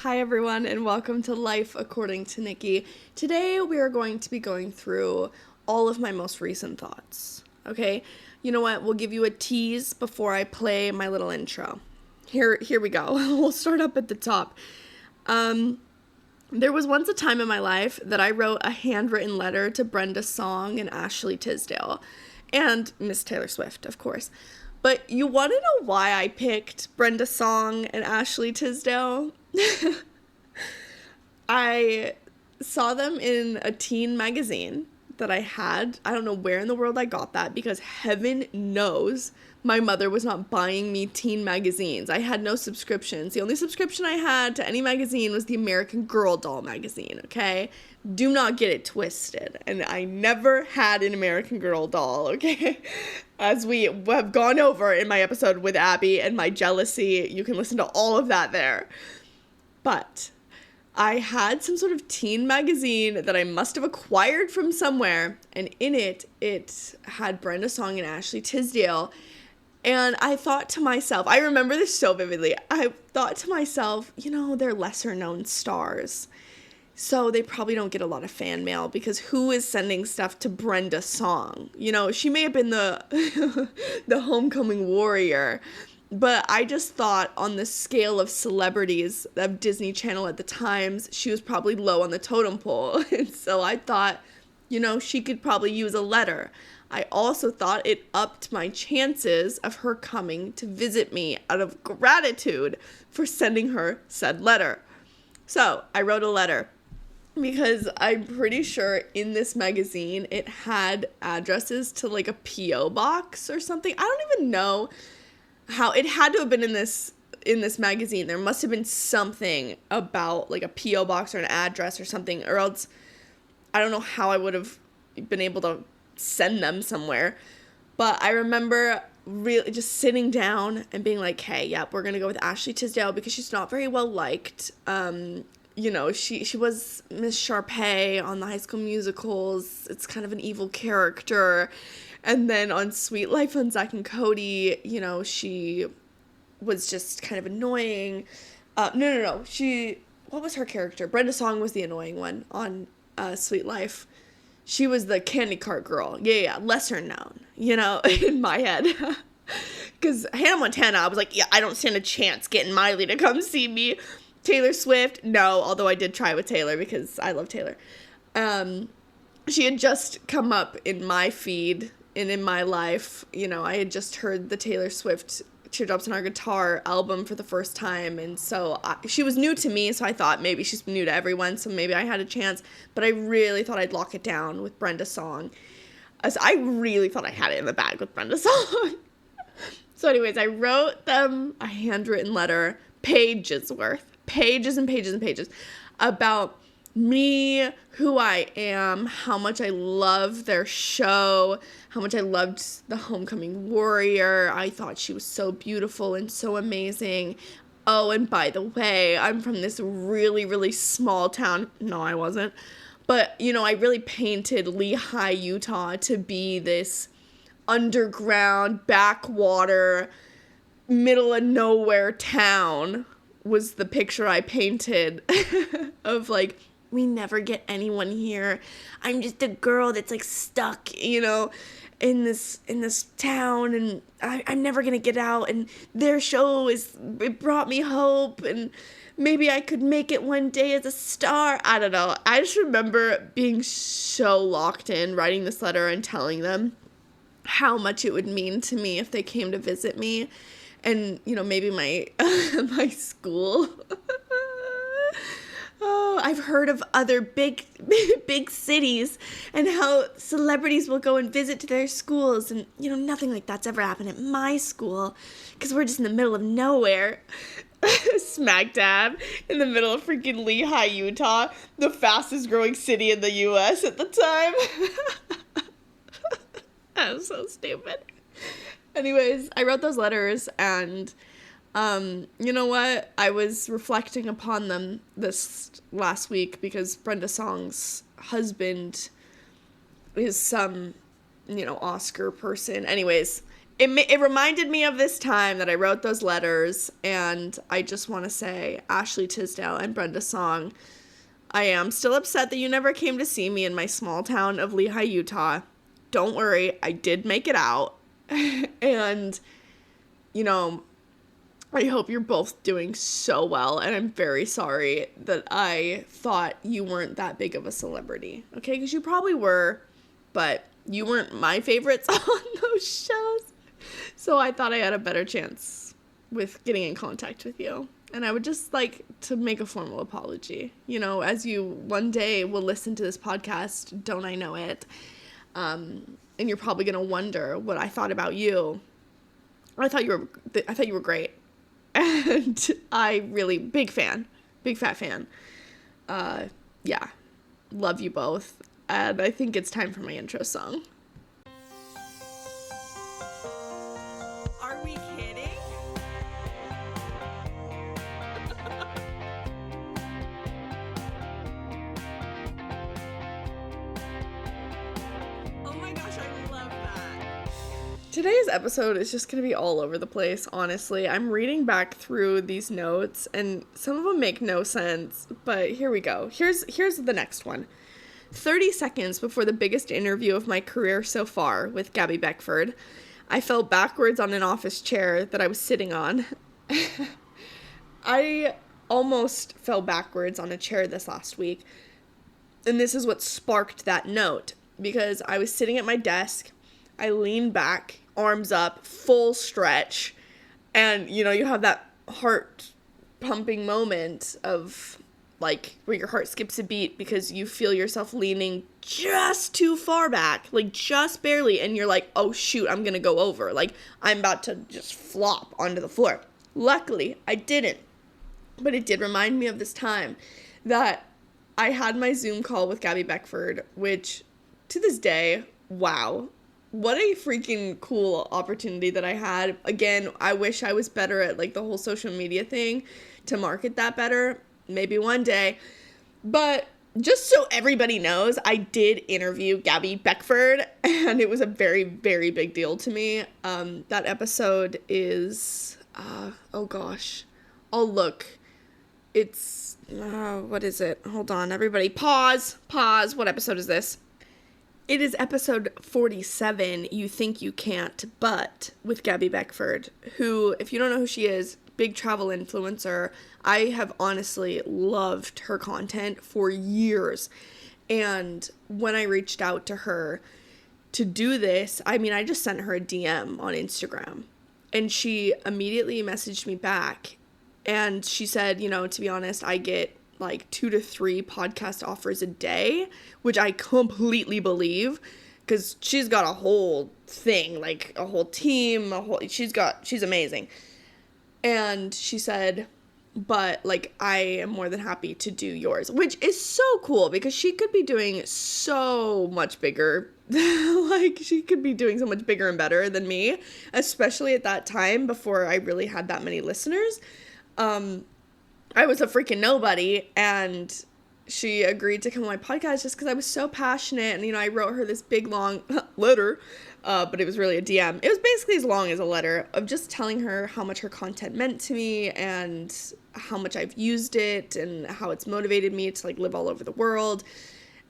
Hi everyone and welcome to Life According to Nikki. Today we are going to be going through all of my most recent thoughts, okay? You know what, we'll give you a tease before I play my little intro. Here we go. We'll start up at the top. There was once a time in my life that I wrote a handwritten letter to Brenda Song and Ashley Tisdale, and Miss Taylor Swift, of course. But you want to know why I picked Brenda Song and Ashley Tisdale? I saw them in a teen magazine that I had. I don't know where in the world I got that because heaven knows my mother was not buying me teen magazines. I had no subscriptions. The only subscription I had to any magazine was the American Girl doll magazine, okay? Do not get it twisted. And I never had an American Girl doll, okay? As we have gone over in my episode with Abby and my jealousy, you can listen to all of that there. But I had some sort of teen magazine that I must have acquired from somewhere, and in it had Brenda Song and Ashley Tisdale. And I thought to myself, I remember this so vividly, I thought to myself, you know, they're lesser known stars, so they probably don't get a lot of fan mail because who is sending stuff to Brenda Song? You know, she may have been the the homecoming warrior, but I just thought on the scale of celebrities of Disney Channel at the times, she was probably low on the totem pole. And so I thought, you know, she could probably use a letter. I also thought it upped my chances of her coming to visit me out of gratitude for sending her said letter. So I wrote a letter because I'm pretty sure in this magazine it had addresses to like a P.O. box or something. I don't even know how it had to have been in this magazine. There must have been something about like a P.O. box or an address or something, or else I don't know how I would have been able to send them somewhere. But I remember really just sitting down and being like, hey, yep, we're gonna go with Ashley Tisdale because she's not very well liked. You know, she was Miss Sharpay on the High School Musicals. It's kind of an evil character. And then on Sweet Life on Zack and Cody, you know, she was just kind of annoying. No. What was her character? Brenda Song was the annoying one on Sweet Life. She was the candy cart girl. Yeah, lesser known, you know, in my head. Because Hannah Montana, I was like, yeah, I don't stand a chance getting Miley to come see me. Taylor Swift, no, although I did try with Taylor because I love Taylor. She had just come up in my feed and in my life. You know, I had just heard the Taylor Swift Teardrops on Our Guitar album for the first time, and so she was new to me, so I thought maybe she's new to everyone, so maybe I had a chance, but I really thought I'd lock it down with Brenda Song. As I really thought I had it in the bag with Brenda Song. So anyways, I wrote them a handwritten letter, pages worth, pages and pages and pages, about me, who I am, how much I love their show, how much I loved the Homecoming Warrior. I thought she was so beautiful and so amazing. Oh, and by the way, I'm from this really, really small town. No, I wasn't. But, you know, I really painted Lehigh, Utah to be this underground, backwater, middle of nowhere town was the picture I painted of like, we never get anyone here. I'm just a girl that's like stuck, you know, in this town, and I'm never gonna get out, and their show it brought me hope, and maybe I could make it one day as a star. I don't know. I just remember being so locked in writing this letter and telling them how much it would mean to me if they came to visit me. And, you know, maybe my my school. Oh, I've heard of other big cities and how celebrities will go and visit to their schools. And, you know, nothing like that's ever happened at my school because we're just in the middle of nowhere. Smack dab in the middle of freaking Lehigh, Utah, the fastest growing city in the U.S. at the time. That was so stupid. Anyways, I wrote those letters, and you know what? I was reflecting upon them this last week because Brenda Song's husband is some, you know, Oscar person. Anyways, it reminded me of this time that I wrote those letters, and I just want to say, Ashley Tisdale and Brenda Song, I am still upset that you never came to see me in my small town of Lehigh, Utah. Don't worry, I did make it out. And, you know, I hope you're both doing so well, and I'm very sorry that I thought you weren't that big of a celebrity, okay? Because you probably were, but you weren't my favorites on those shows. So I thought I had a better chance with getting in contact with you. And I would just like to make a formal apology. You know, as you one day will listen to this podcast, don't I know it? And you're probably going to wonder what I thought about you. I thought you were great. And I really, big fat fan. Yeah, love you both. And I think it's time for my intro song. Are we kidding? Oh my gosh, I love that. Today's episode is just going to be all over the place, honestly. I'm reading back through these notes, and some of them make no sense, but here we go. Here's the next one. 30 seconds before the biggest interview of my career so far with Gabby Beckford, I fell backwards on an office chair that I was sitting on. I almost fell backwards on a chair this last week, and this is what sparked that note, because I was sitting at my desk, I leaned back, arms up, full stretch, and, you know, you have that heart pumping moment of, like, where your heart skips a beat because you feel yourself leaning just too far back, like, just barely, and you're like, oh, shoot, I'm gonna go over. Like, I'm about to just flop onto the floor. Luckily, I didn't. But it did remind me of this time that I had my Zoom call with Gabby Beckford, which, to this day, wow, what a freaking cool opportunity that I had. Again, I wish I was better at, like, the whole social media thing to market that better. Maybe one day. But just so everybody knows, I did interview Gabby Beckford, and it was a very, very big deal to me. That episode is, oh gosh, I'll look. It's, what is it? Hold on, everybody. Pause. What episode is this? It is episode 47, You Think You Can't, But, with Gabby Beckford, who, if you don't know who she is, big travel influencer. I have honestly loved her content for years. And when I reached out to her to do this, I mean, I just sent her a DM on Instagram. And she immediately messaged me back. And she said, you know, to be honest, I get like 2 to 3 podcast offers a day, which I completely believe, because she's got a whole thing, like a whole team, she's amazing. And she said, but, like, I am more than happy to do yours, which is so cool because she could be doing so much bigger. Like, she could be doing so much bigger and better than me, especially at that time before I really had that many listeners. I was a freaking nobody, and she agreed to come on my podcast just because I was so passionate. And, you know, I wrote her this big, long letter, but it was really a DM. It was basically as long as a letter of just telling her how much her content meant to me and how much I've used it and how it's motivated me to, like, live all over the world.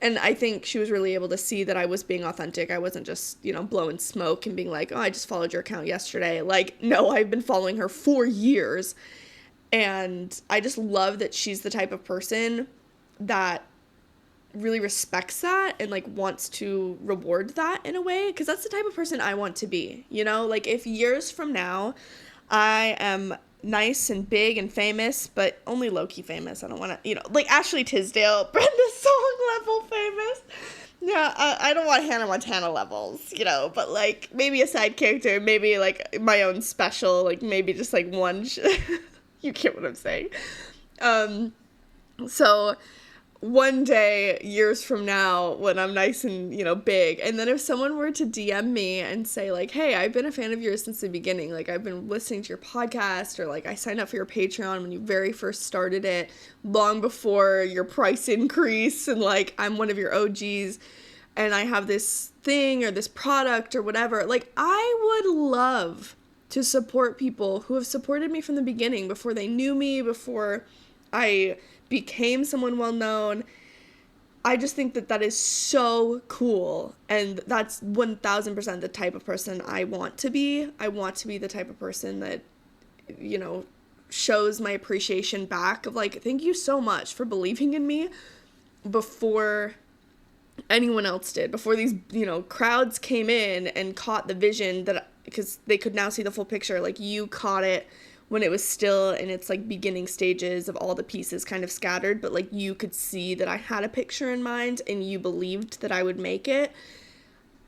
And I think she was really able to see that I was being authentic. I wasn't just, you know, blowing smoke and being like, oh, I just followed your account yesterday. Like, no, I've been following her for years. And I just love that she's the type of person that really respects that and, like, wants to reward that in a way, because that's the type of person I want to be, you know? Like, if years from now I am nice and big and famous, but only low-key famous, I don't want to, you know, like Ashley Tisdale, Brenda Song level famous. Yeah, I don't want Hannah Montana levels, you know, but, like, maybe a side character, maybe, like, my own special, like, maybe just, like, one you get what I'm saying. So one day, years from now, when I'm nice and, you know, big, and then if someone were to DM me and say, like, hey, I've been a fan of yours since the beginning, like, I've been listening to your podcast, or, like, I signed up for your Patreon when you very first started it, long before your price increase, and, like, I'm one of your OGs, and I have this thing or this product or whatever, like, I would love to support people who have supported me from the beginning, before they knew me, before I became someone well known. I just think that that is so cool, and that's 1000% the type of person I want to be. I want to be the type of person that, you know, shows my appreciation back of like, thank you so much for believing in me before anyone else did, before these, you know, crowds came in and caught the vision, that because they could now see the full picture. Like, you caught it when it was still in its like beginning stages of all the pieces kind of scattered, but like you could see that I had a picture in mind and you believed that I would make it.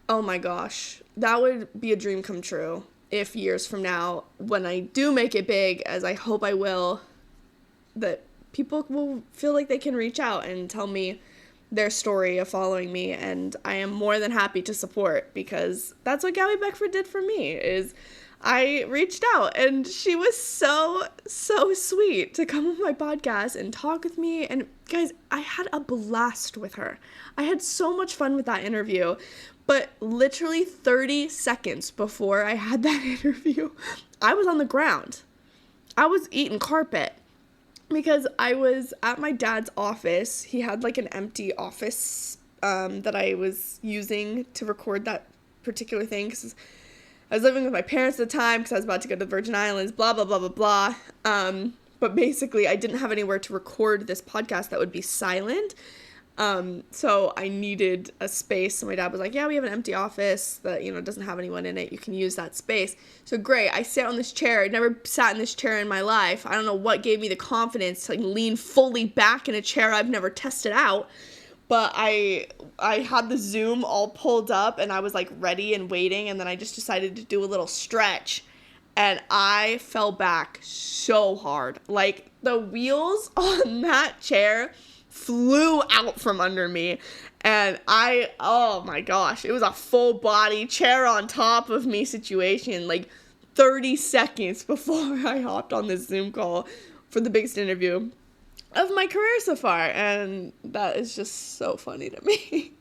Oh my gosh, that would be a dream come true if years from now, when I do make it big, as I hope I will, that people will feel like they can reach out and tell me their story of following me, and I am more than happy to support, because that's what Gabby Beckford did for me. Is I reached out, and she was so sweet to come on my podcast and talk with me. And guys, I had a blast with her. I had so much fun with that interview. But literally 30 seconds before I had that interview, I was on the ground. I was eating carpet because I was at my dad's office. He had like an empty office that I was using to record that particular thing, because I was living with my parents at the time, because I was about to go to the Virgin Islands, blah, blah, blah, blah, blah. But basically, I didn't have anywhere to record this podcast that would be silent. So I needed a space. So my dad was like, yeah, we have an empty office that, you know, doesn't have anyone in it. You can use that space. So great. I sat on this chair. I'd never sat in this chair in my life. I don't know what gave me the confidence to like lean fully back in a chair I've never tested out. But I had the Zoom all pulled up, and I was like ready and waiting. And then I just decided to do a little stretch, and I fell back so hard. Like, the wheels on that chair flew out from under me, and oh my gosh, it was a full body chair on top of me situation, like 30 seconds before I hopped on this Zoom call for the biggest interview of my career so far, and that is just so funny to me.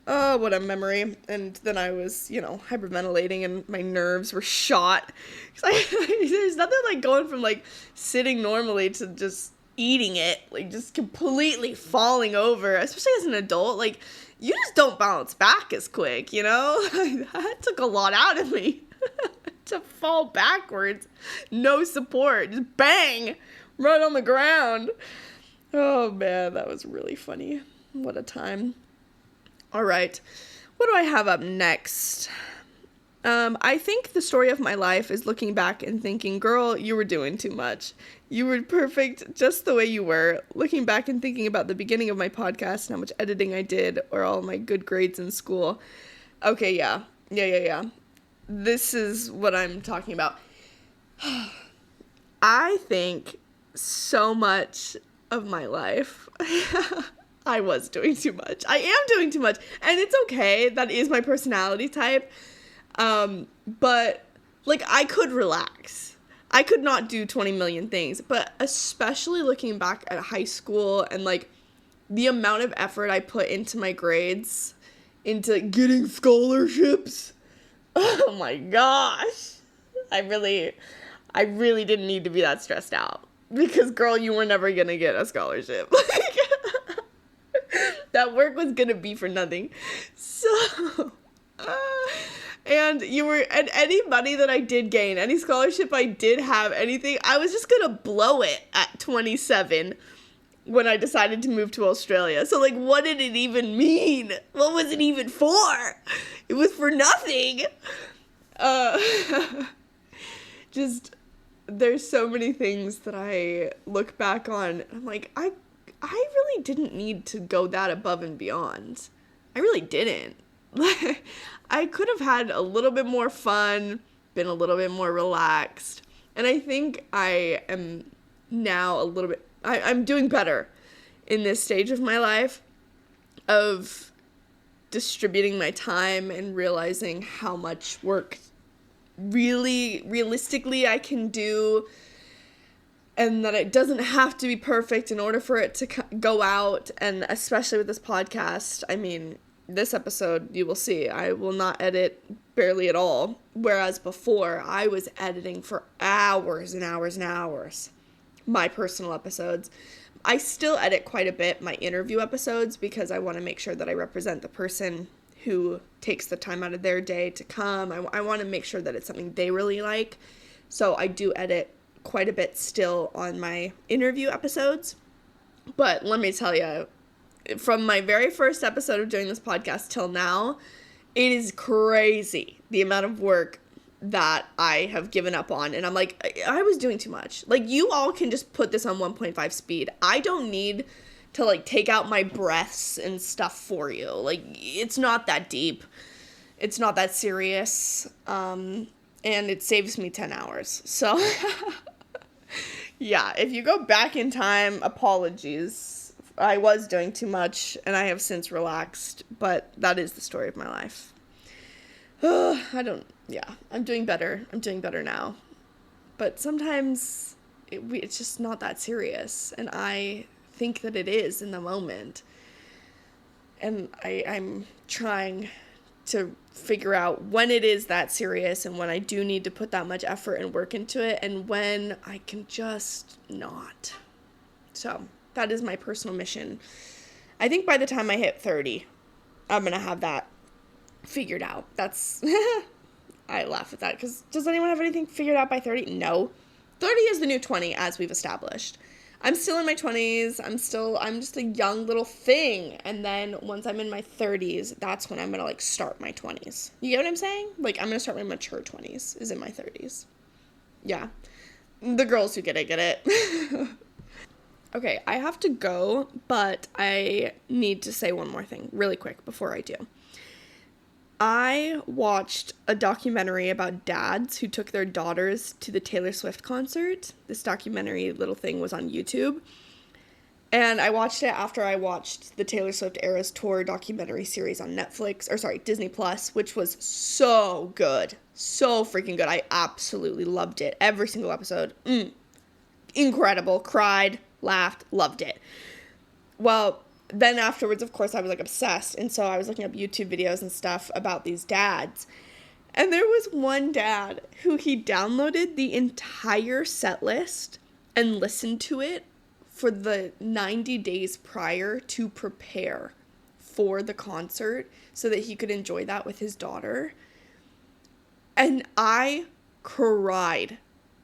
Oh, what a memory. And then I was, you know, hyperventilating, and my nerves were shot. There's nothing like going from like sitting normally to just eating it, like just completely falling over, especially as an adult. Like, you just don't bounce back as quick, you know? That took a lot out of me to fall backwards, no support, just bang, right on the ground. Oh man, that was really funny. What a time. All right, what do I have up next? I think the story of my life is looking back and thinking, girl, you were doing too much. You were perfect just the way you were. Looking back and thinking about the beginning of my podcast and how much editing I did, or all my good grades in school. Okay, yeah. This is what I'm talking about. I think so much of my life, I was doing too much. I am doing too much. And it's okay. That is my personality type. But like, I could relax. I could not do 20 million things, but especially looking back at high school and like the amount of effort I put into my grades, into getting scholarships. Oh my gosh. I really didn't need to be that stressed out, because girl, you were never going to get a scholarship. That work was going to be for nothing. So, and any money that I did gain, any scholarship I did have, anything, I was just gonna blow it at 27 when I decided to move to Australia. So like, what did it even mean? What was it even for? It was for nothing. Just, there's so many things that I look back on. I'm like, I really didn't need to go that above and beyond. I really didn't. I could have had a little bit more fun, been a little bit more relaxed. And I think I am now a little bit, I'm doing better in this stage of my life of distributing my time and realizing how much work really realistically I can do, and that it doesn't have to be perfect in order for it to go out. And especially with this podcast, I mean, this episode, you will see, I will not edit barely at all. Whereas before, I was editing for hours and hours and hours. My personal episodes. I still edit quite a bit my interview episodes because I want to make sure that I represent the person who takes the time out of their day to come. I want to make sure that it's something they really like. So I do edit quite a bit still on my interview episodes. But let me tell you, from my very first episode of doing this podcast till now, it is crazy the amount of work that I have given up on. And I'm like, I was doing too much. Like, you all can just put this on 1.5 speed. I don't need to, like, take out my breaths and stuff for you. Like, it's not that deep. It's not that serious. And it saves me 10 hours. So, yeah, if you go back in time, apologies. I was doing too much, and I have since relaxed. But that is the story of my life. I'm doing better. I'm doing better now. But sometimes it's just not that serious. And I think that it is in the moment. And I'm trying to figure out when it is that serious and when I do need to put that much effort and work into it and when I can just not. So that is my personal mission. I think by the time I hit 30, I'm going to have that figured out. That's I laugh at that because does anyone have anything figured out by 30? No. 30 is the new 20, as we've established. I'm still in my 20s. I'm just a young little thing. And then once I'm in my 30s, that's when I'm going to, like, start my 20s. You get what I'm saying? Like, I'm going to start my mature 20s is in my 30s. Yeah. The girls who get it, get it. Okay, I have to go, but I need to say one more thing really quick before I do. I watched a documentary about dads who took their daughters to the Taylor Swift concert. This documentary little thing was on YouTube. And I watched it after I watched the Taylor Swift Eras Tour documentary series on Disney Plus, which was so good. So freaking good. I absolutely loved it. Every single episode. Incredible. Cried, laughed, loved it. Well, then afterwards, of course, I was, like, obsessed. And so I was looking up YouTube videos and stuff about these dads. And there was one dad who he downloaded the entire set list and listened to it for the 90 days prior to prepare for the concert so that he could enjoy that with his daughter. And I cried.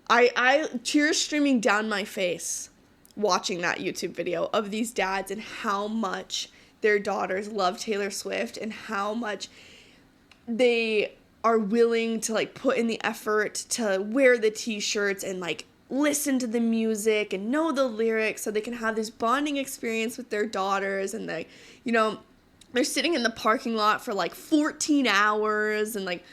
I tears streaming down my face watching that YouTube video of these dads and how much their daughters love Taylor Swift and how much they are willing to, like, put in the effort to wear the t-shirts and, like, listen to the music and know the lyrics so they can have this bonding experience with their daughters. And they, you know, they're sitting in the parking lot for, like, 14 hours and, like,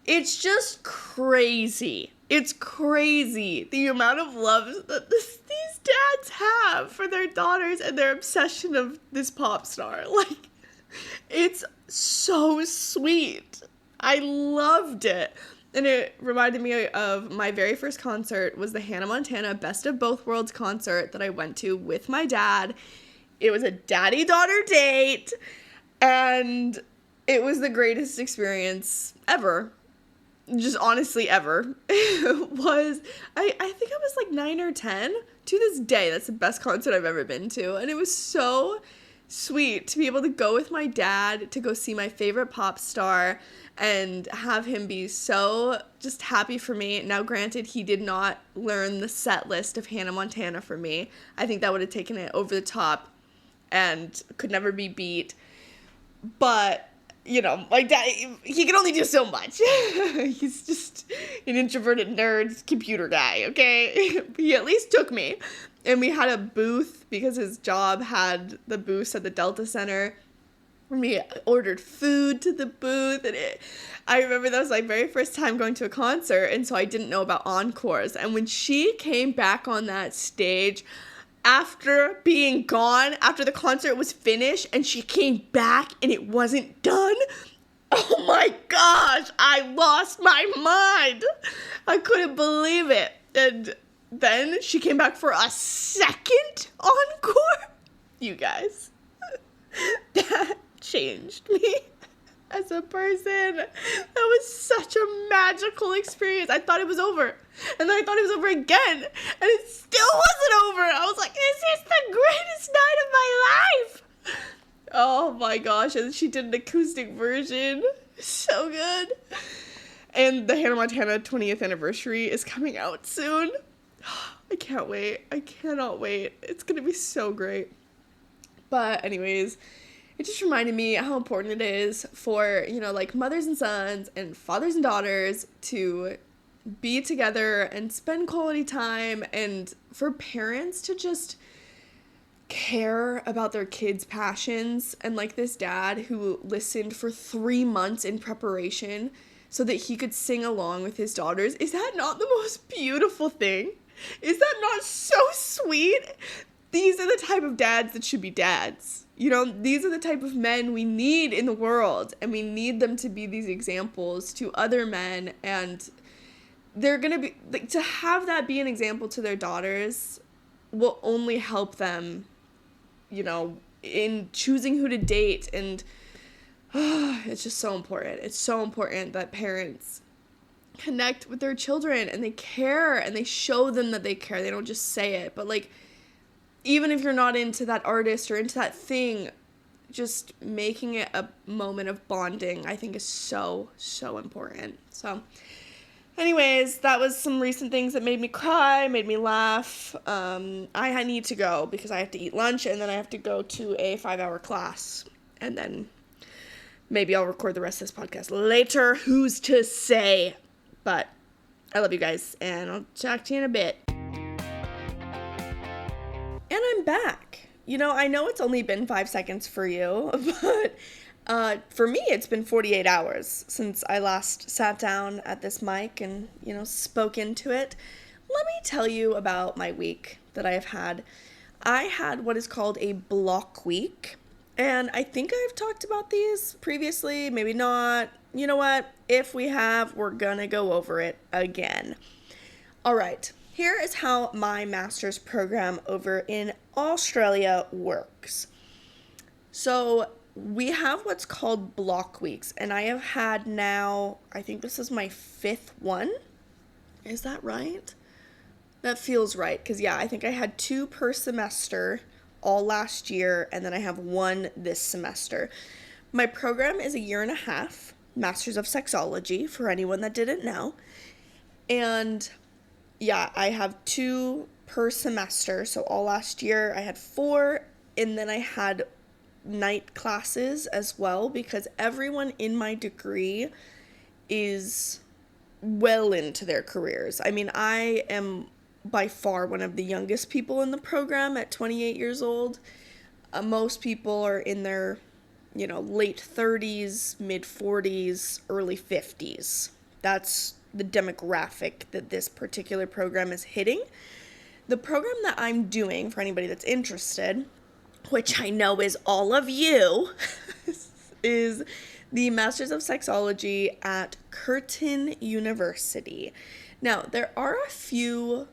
it's just crazy. It's crazy the amount of love that these dads have for their daughters and their obsession of this pop star. Like, it's so sweet. I loved it. And it reminded me of my very first concert was the Hannah Montana Best of Both Worlds concert that I went to with my dad. It was a daddy-daughter date, and it was the greatest experience ever. Just honestly ever. It was, I think I was like 9 or 10. To this day, that's the best concert I've ever been to. And it was so sweet to be able to go with my dad to go see my favorite pop star and have him be so just happy for me. Now, granted, he did not learn the set list of Hannah Montana for me. I think that would have taken it over the top and could never be beat. But you know, like that, he can only do so much. He's just an introverted nerd computer guy, okay? He at least took me. And we had a booth because his job had the booths at the Delta Center. And we ordered food to the booth. And I remember that was my very first time going to a concert. And so I didn't know about encores. And when she came back on that stage, after being gone, after the concert was finished, and she came back and it wasn't done, oh my gosh, I lost my mind. I couldn't believe it. And then she came back for a second encore. You guys, that changed me as a person. That was such a magical experience. I thought it was over. And then I thought it was over again. And it still wasn't over. I was like, this is the greatest night of my life. Oh my gosh. And she did an acoustic version. So good. And the Hannah Montana 20th anniversary is coming out soon. I can't wait. I cannot wait. It's going to be so great. But anyways, it just reminded me how important it is for, like mothers and sons and fathers and daughters to be together and spend quality time, and for parents to just care about their kids' passions. And like this dad who listened for 3 months in preparation so that he could sing along with his daughters. Is that not the most beautiful thing? Is that not so sweet? These are the type of dads that should be dads. These are the type of men we need in the world, and we need them to be these examples to other men, and they're going to be, like, to have that be an example to their daughters will only help them, in choosing who to date, and it's just so important. It's so important that parents connect with their children, and they care, and they show them that they care. They don't just say it, but, like, even if you're not into that artist or into that thing, just making it a moment of bonding, I think, is so, so important. So, anyways, that was some recent things that made me cry, made me laugh. I need to go because I have to eat lunch, and then I have to go to a 5-hour class, and then maybe I'll record the rest of this podcast later. Who's to say? But I love you guys, and I'll talk to you in a bit. And I'm back. I know it's only been 5 seconds for you, but for me, it's been 48 hours since I last sat down at this mic and, spoke into it. Let me tell you about my week that I have had. I had what is called a block week, and I think I've talked about these previously, maybe not. You know what? If we have, we're gonna go over it again. All right. Here is how my master's program over in Australia works. So we have what's called block weeks, and I have had now, I think this is my 5th one. Is that right? That feels right, because I think I had 2 per semester all last year, and then I have 1 this semester. My program is a 1.5 years, Masters of Sexology, for anyone that didn't know. And I have 2 per semester. So all last year I had 4, and then I had night classes as well, because everyone in my degree is well into their careers. I mean, I am by far one of the youngest people in the program at 28 years old. Most people are in their, late 30s, mid 40s, early 50s. That's the demographic that this particular program is hitting. The program that I'm doing, for anybody that's interested, which I know is all of you, is the Masters of Sexology at Curtin University. Now, there are a few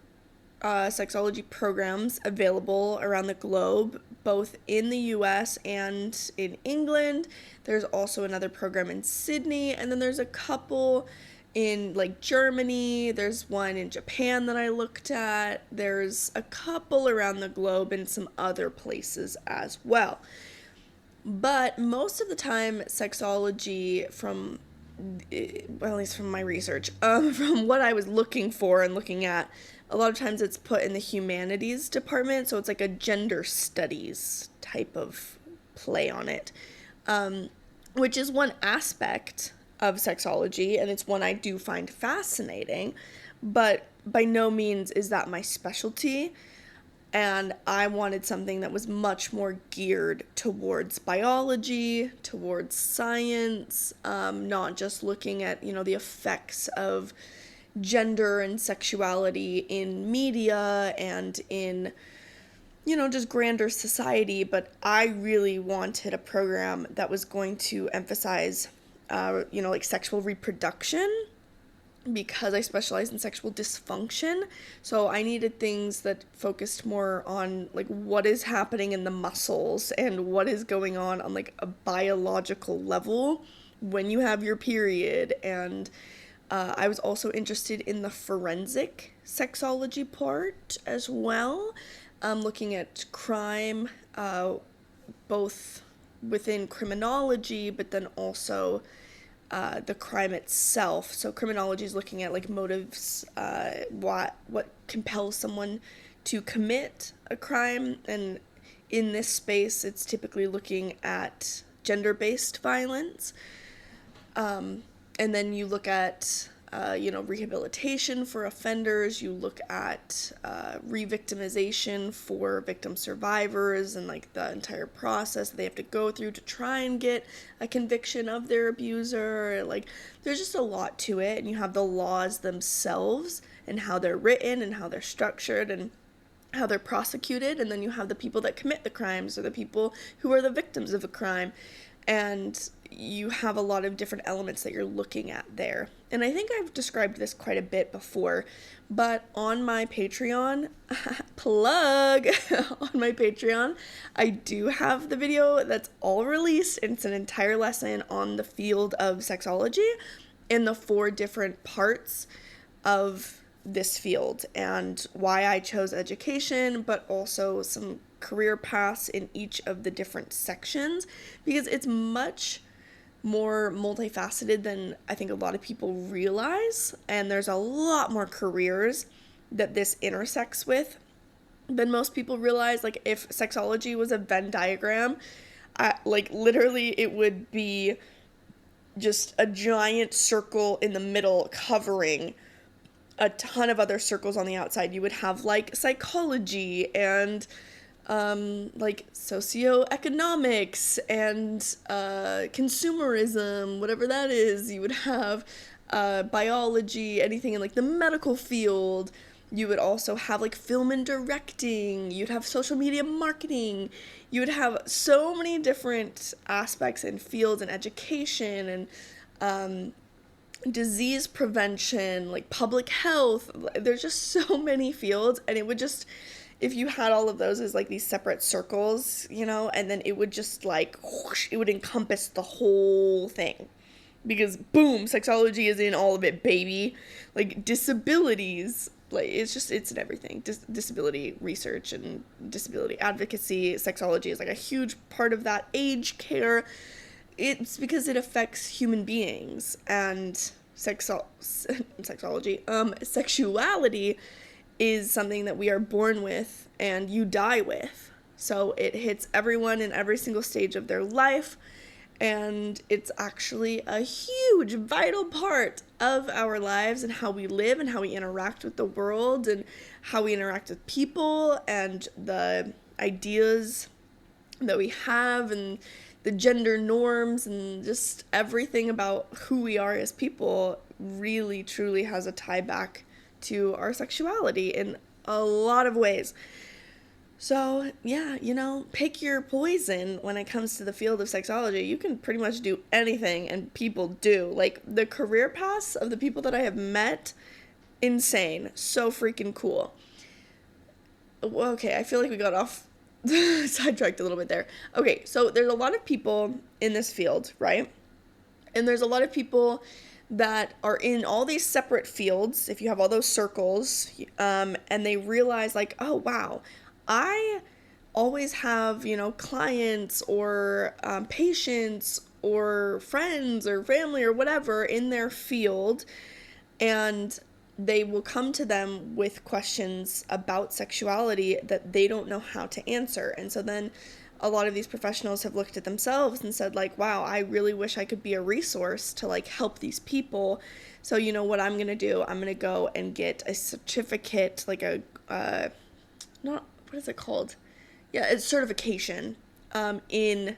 sexology programs available around the globe, both in the US and in England. There's also another program in Sydney, and then there's a couple in like Germany. There's one in Japan that I looked at. There's a couple around the globe in some other places as well. But most of the time, sexology, from, well, at least from my research, from what I was looking for and looking at, a lot of times it's put in the humanities department, so it's like a gender studies type of play on it, which is one aspect of sexology, and it's one I do find fascinating, but by no means is that my specialty. And I wanted something that was much more geared towards biology, towards science, not just looking at, the effects of gender and sexuality in media and in, just grander society. But I really wanted a program that was going to emphasize, like sexual reproduction because I specialize in sexual dysfunction. So I needed things that focused more on like what is happening in the muscles and what is going on like a biological level when you have your period. And I was also interested in the forensic sexology part as well, looking at crime, both within criminology, but then also the crime itself. So criminology is looking at like motives, what compels someone to commit a crime, and in this space, it's typically looking at gender-based violence. And then you look at, rehabilitation for offenders. You look at re-victimization for victim survivors and like the entire process they have to go through to try and get a conviction of their abuser. Like, there's just a lot to it. And you have the laws themselves and how they're written and how they're structured and how they're prosecuted. And then you have the people that commit the crimes or the people who are the victims of a crime. And you have a lot of different elements that you're looking at there. And I think I've described this quite a bit before, but on my Patreon, plug, on my Patreon, I do have the video that's all released, and it's an entire lesson on the field of sexology and the 4 different parts of this field and why I chose education, but also some career paths in each of the different sections, because it's much more multifaceted than I think a lot of people realize, and there's a lot more careers that this intersects with than most people realize. Like, if sexology was a Venn diagram, like literally it would be just a giant circle in the middle covering a ton of other circles on the outside. You would have like psychology and like socioeconomics and consumerism, whatever that is. You would have biology, anything in like the medical field. You would also have like film and directing. You'd have social media marketing. You would have so many different aspects and fields and education and disease prevention, like public health. There's just so many fields, and it would just, if you had all of those as like these separate circles, and then it would just like whoosh, it would encompass the whole thing, because boom, sexology is in all of it, baby. Like disabilities, like it's in everything. Disability research and disability advocacy, sexology is like a huge part of that. Age care, it's because it affects human beings, and sexology, sexuality is something that we are born with and you die with. So it hits everyone in every single stage of their life, and it's actually a huge vital part of our lives and how we live and how we interact with the world and how we interact with people and the ideas that we have and the gender norms and just everything about who we are as people really truly has a tie back to our sexuality in a lot of ways. So yeah, pick your poison when it comes to the field of sexology. You can pretty much do anything, and people do. Like, the career paths of the people that I have met, insane. So freaking cool. Okay, I feel like we got off sidetracked a little bit there. Okay, so there's a lot of people in this field, right? And there's a lot of people that are in all these separate fields, if you have all those circles, and they realize like, oh wow, I always have, clients or patients or friends or family or whatever in their field, and they will come to them with questions about sexuality that they don't know how to answer. And so then a lot of these professionals have looked at themselves and said like, wow, I really wish I could be a resource to like help these people. So what I'm going to do, I'm going to go and get a certificate, like what is it called? Yeah, it's certification in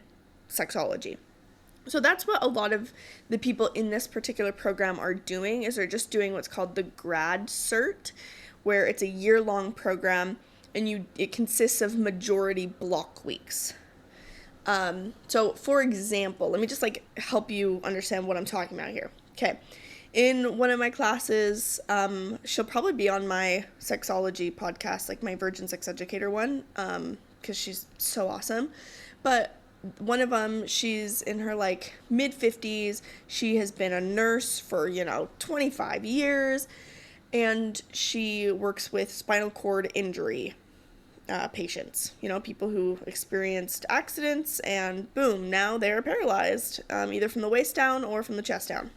sexology. So that's what a lot of the people in this particular program are doing, is they're just doing what's called the grad cert, where it's a year-long program, and it consists of majority block weeks. So for example, let me just like help you understand what I'm talking about here. Okay. In one of my classes, she'll probably be on my sexology podcast, like my Virgin Sex Educator one, because she's so awesome. But one of them, she's in her like mid 50s. She has been a nurse for, 25 years, and she works with spinal cord injury patients, people who experienced accidents and boom, now they're paralyzed, either from the waist down or from the chest down.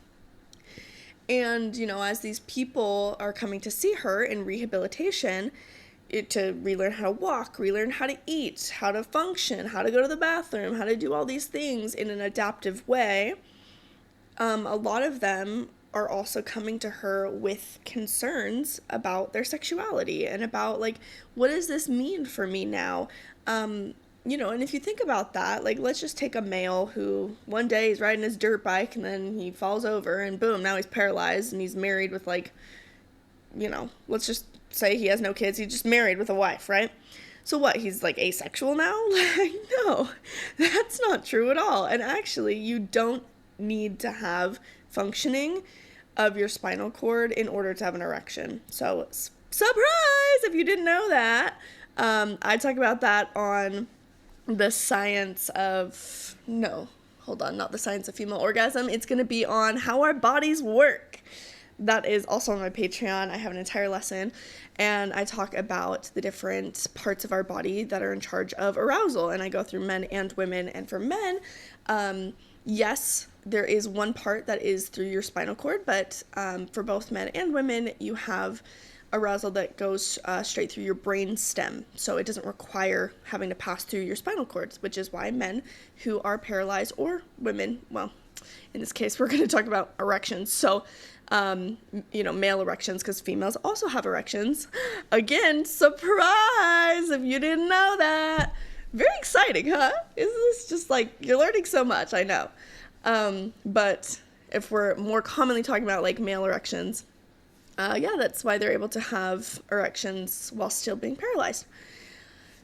And, as these people are coming to see her in rehabilitation, to relearn how to walk, relearn how to eat, how to function, how to go to the bathroom, how to do all these things in an adaptive way, a lot of them are also coming to her with concerns about their sexuality and about, like, what does this mean for me now? And if you think about that, like, let's just take a male who one day he's riding his dirt bike and then he falls over and boom, now he's paralyzed and he's married with, like, let's just say he has no kids. He's just married with a wife, right? So what, he's like asexual now? Like, no, that's not true at all. And actually, you don't need to have functioning of your spinal cord in order to have an erection. So, surprise if you didn't know that. I talk about that on the science of, not the science of female orgasm. It's going to be on how our bodies work. That is also on my Patreon. I have an entire lesson, and I talk about the different parts of our body that are in charge of arousal, and I go through men and women. And for men, yes, there is one part that is through your spinal cord, but for both men and women, you have arousal that goes straight through your brain stem, so it doesn't require having to pass through your spinal cords, which is why men who are paralyzed, or women, well, in this case, we're going to talk about erections, so male erections, because females also have erections. Again, surprise if you didn't know that. Very exciting, huh? Isn't this just like, you're learning so much, I know. But if we're more commonly talking about like male erections, that's why they're able to have erections while still being paralyzed.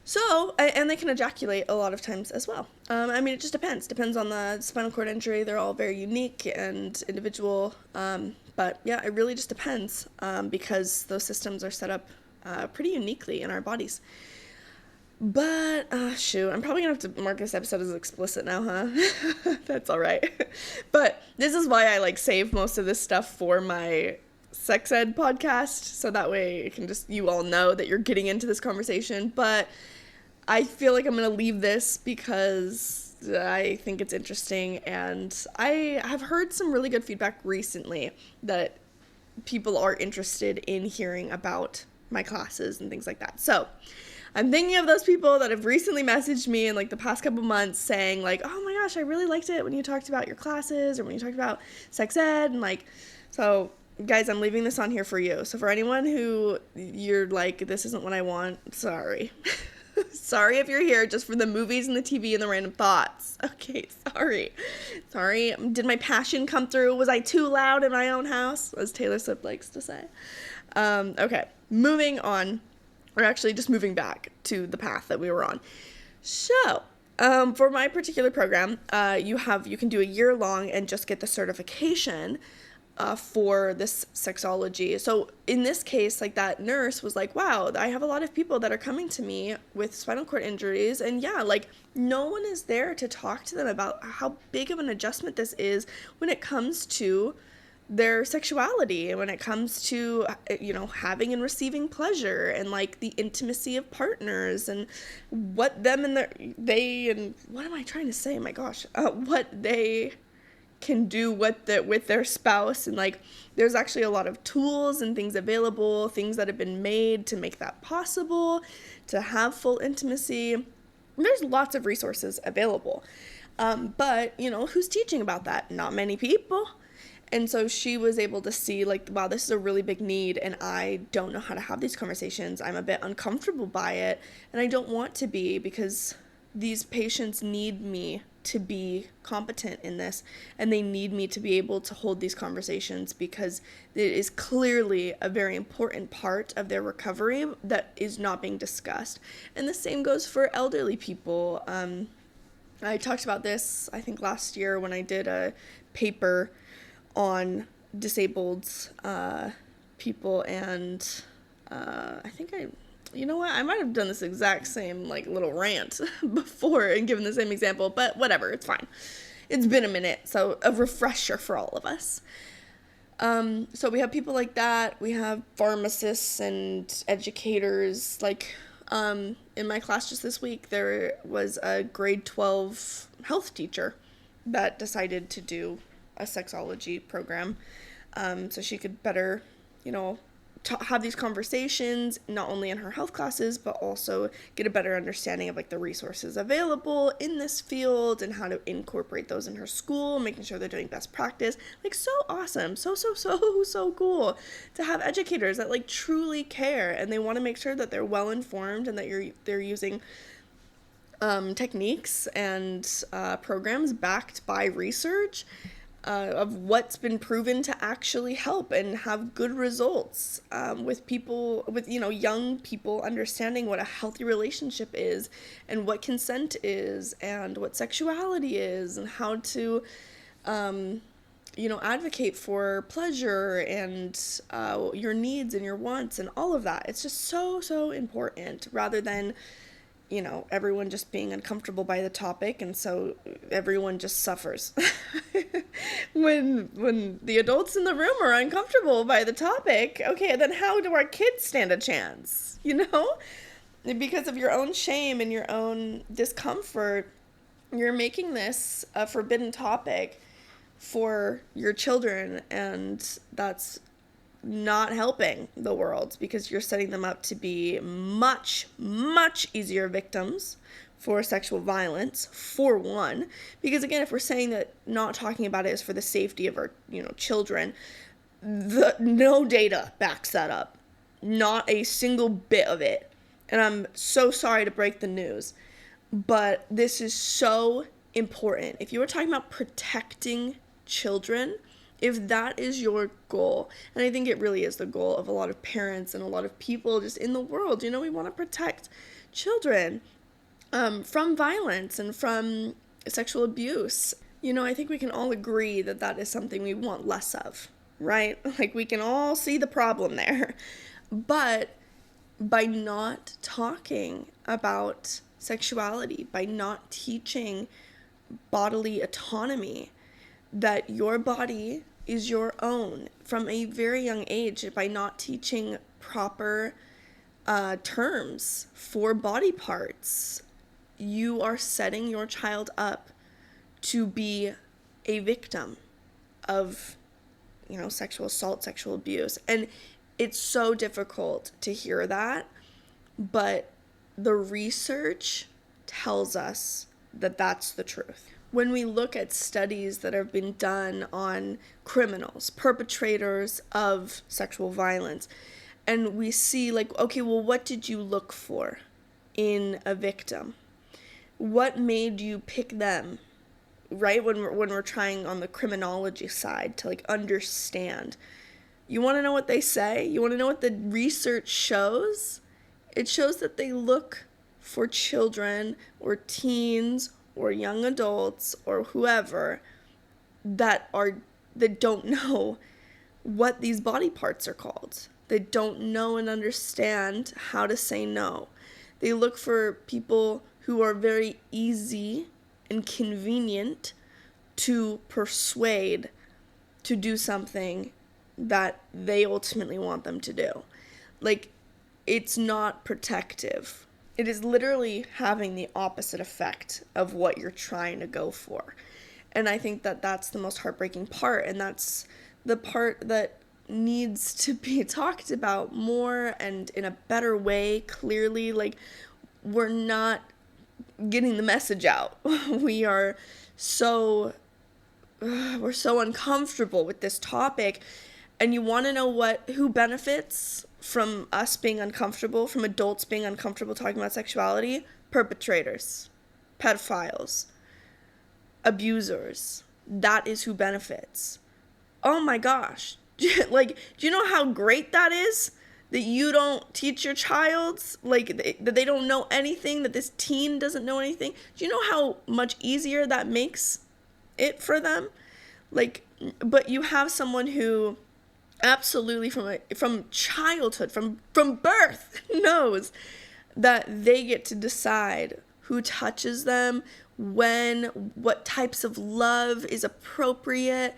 So, and they can ejaculate a lot of times as well. It just depends on the spinal cord injury. They're all very unique and individual. But yeah, it really just depends, because those systems are set up pretty uniquely in our bodies. But, I'm probably gonna have to mark this episode as explicit now, huh? That's all right. But this is why I save most of this stuff for my sex ed podcast, so that way it can you all know that you're getting into this conversation. But I feel like I'm gonna leave this because I think it's interesting, and I have heard some really good feedback recently that people are interested in hearing about my classes and things like that. So I'm thinking of those people that have recently messaged me in the past couple months saying oh my gosh, I really liked it when you talked about your classes or when you talked about sex ed, and so guys, I'm leaving this on here for you. So for anyone who you're this isn't what I want, sorry. Sorry if you're here just for the movies and the TV and the random thoughts. Okay, sorry. Did my passion come through? Was I too loud in my own house, as Taylor Swift likes to say? Okay, moving on. Or actually just moving back to the path that we were on. So, for my particular program, you can do a year long and just get the certification for this sexology. So in this case, that nurse was wow, I have a lot of people that are coming to me with spinal cord injuries, and no one is there to talk to them about how big of an adjustment this is when it comes to their sexuality, and when it comes to having and receiving pleasure, and the intimacy of partners, and what them and what am I trying to say? My gosh, what they can do with their spouse, and there's actually a lot of tools and things available, things that have been made to make that possible, to have full intimacy. There's lots of resources available, but who's teaching about that? Not many people. And so she was able to see wow, this is a really big need, and I don't know how to have these conversations. I'm a bit uncomfortable by it, and I don't want to be, because these patients need me to be competent in this, and they need me to be able to hold these conversations, because it is clearly a very important part of their recovery that is not being discussed. And the same goes for elderly people. I talked about this, I think, last year when I did a paper on disabled people, and you know what, I might have done this exact same like little rant before and given the same example, but whatever, it's fine. It's been a minute, so a refresher for all of us. So we have people like that. We have pharmacists and educators. Like, in my class just this week, there was a grade 12 health teacher that decided to do a sexology program, so she could better, have these conversations, not only in her health classes, but also get a better understanding of like the resources available in this field and how to incorporate those in her school, making sure they're doing best practice. Like, so awesome. So cool to have educators that like truly care, and they want to make sure that they're well informed and that they're using techniques and programs backed by research of what's been proven to actually help and have good results, with young people understanding what a healthy relationship is and what consent is and what sexuality is and how to advocate for pleasure and your needs and your wants and all of that. It's just so important, rather than everyone just being uncomfortable by the topic, and so everyone just suffers. When the adults in the room are uncomfortable by the topic, okay, then how do our kids stand a chance? Because of your own shame and your own discomfort, you're making this a forbidden topic for your children, and that's not helping the world, because you're setting them up to be much easier victims for sexual violence, for one. Because again, if we're saying that not talking about it is for the safety of our children, no data backs that up, not a single bit of it. And I'm so sorry to break the news, but this is so important. If you were talking about protecting children, if that is your goal, and I think it really is the goal of a lot of parents and a lot of people just in the world, we want to protect children from violence and from sexual abuse. I think we can all agree that that is something we want less of, right? Like, we can all see the problem there. But by not talking about sexuality, by not teaching bodily autonomy, that your body is your own from a very young age, by not teaching proper terms for body parts, you are setting your child up to be a victim of, sexual assault, sexual abuse. And it's so difficult to hear that, but the research tells us that that's the truth. When we look at studies that have been done on criminals, perpetrators of sexual violence, and we see like, okay, well, what did you look for in a victim? What made you pick them, right? When we're trying on the criminology side to like understand. You want to know what they say? You want to know what the research shows? It shows that they look for children or teens or young adults or whoever that don't know what these body parts are called. They don't know and understand how to say no. They look for people who are very easy and convenient to persuade to do something that they ultimately want them to do. Like, it's not protective. It is literally having the opposite effect of what you're trying to go for. And I think that that's the most heartbreaking part, and that's the part that needs to be talked about more and in a better way, clearly. Like, we're not getting the message out. We're so uncomfortable with this topic. And you want to know who benefits from us being uncomfortable, from adults being uncomfortable talking about sexuality? Perpetrators, pedophiles, abusers. That is who benefits. Oh my gosh. Like, do you know how great that is? That you don't teach your child, like, that they don't know anything, that this teen doesn't know anything? Do you know how much easier that makes it for them? Like, but you have someone who absolutely from childhood, from birth, knows that they get to decide who touches them, when, what types of love is appropriate,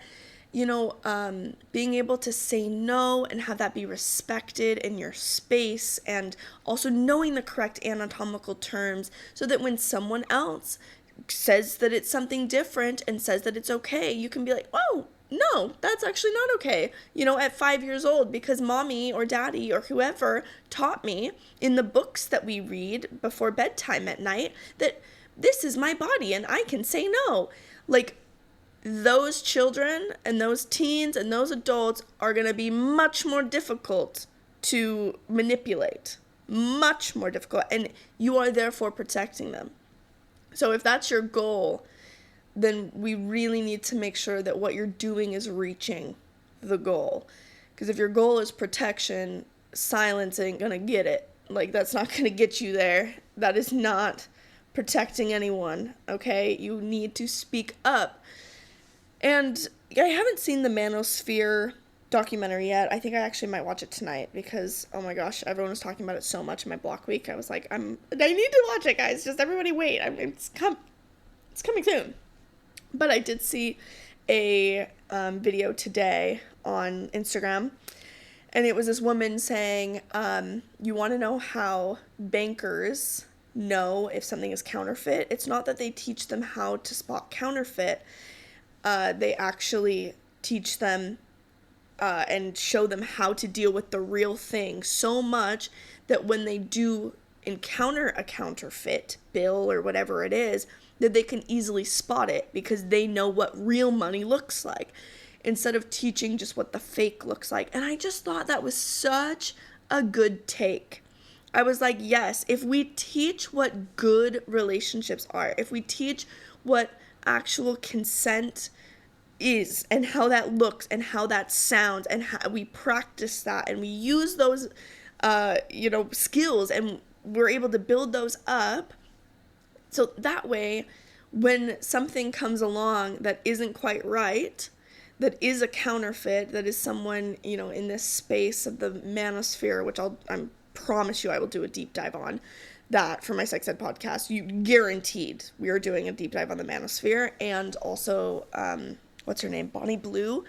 being able to say no and have that be respected in your space, and also knowing the correct anatomical terms so that when someone else says that it's something different and says that it's okay, you can be like, oh, no, that's actually not okay, at 5 years old, because mommy or daddy or whoever taught me in the books that we read before bedtime at night that this is my body and I can say no. Like, those children and those teens and those adults are going to be much more difficult to manipulate, much more difficult, and you are therefore protecting them. So if that's your goal, then we really need to make sure that what you're doing is reaching the goal. Because if your goal is protection, silence ain't gonna get it. Like, that's not gonna get you there. That is not protecting anyone, okay? You need to speak up. And I haven't seen the Manosphere documentary yet. I think I actually might watch it tonight because, oh my gosh, everyone was talking about it so much in my block week. I was like, I need to watch it, guys. Just everybody wait. It's coming soon. But I did see a video today on Instagram, and it was this woman saying, you want to know how bankers know if something is counterfeit? It's not that they teach them how to spot counterfeit. They actually teach them and show them how to deal with the real thing so much that when they do encounter a counterfeit bill or whatever it is, that they can easily spot it because they know what real money looks like instead of teaching just what the fake looks like. And I just thought that was such a good take. I was like, yes, if we teach what good relationships are, if we teach what actual consent is and how that looks and how that sounds, and how we practice that and we use those skills, and we're able to build those up, so that way when something comes along that isn't quite right, that is a counterfeit, that is someone in this space of the manosphere, which I promise you I will do a deep dive on that for my sex ed podcast. You guaranteed we are doing a deep dive on the manosphere, and also what's her name, Bonnie Blue,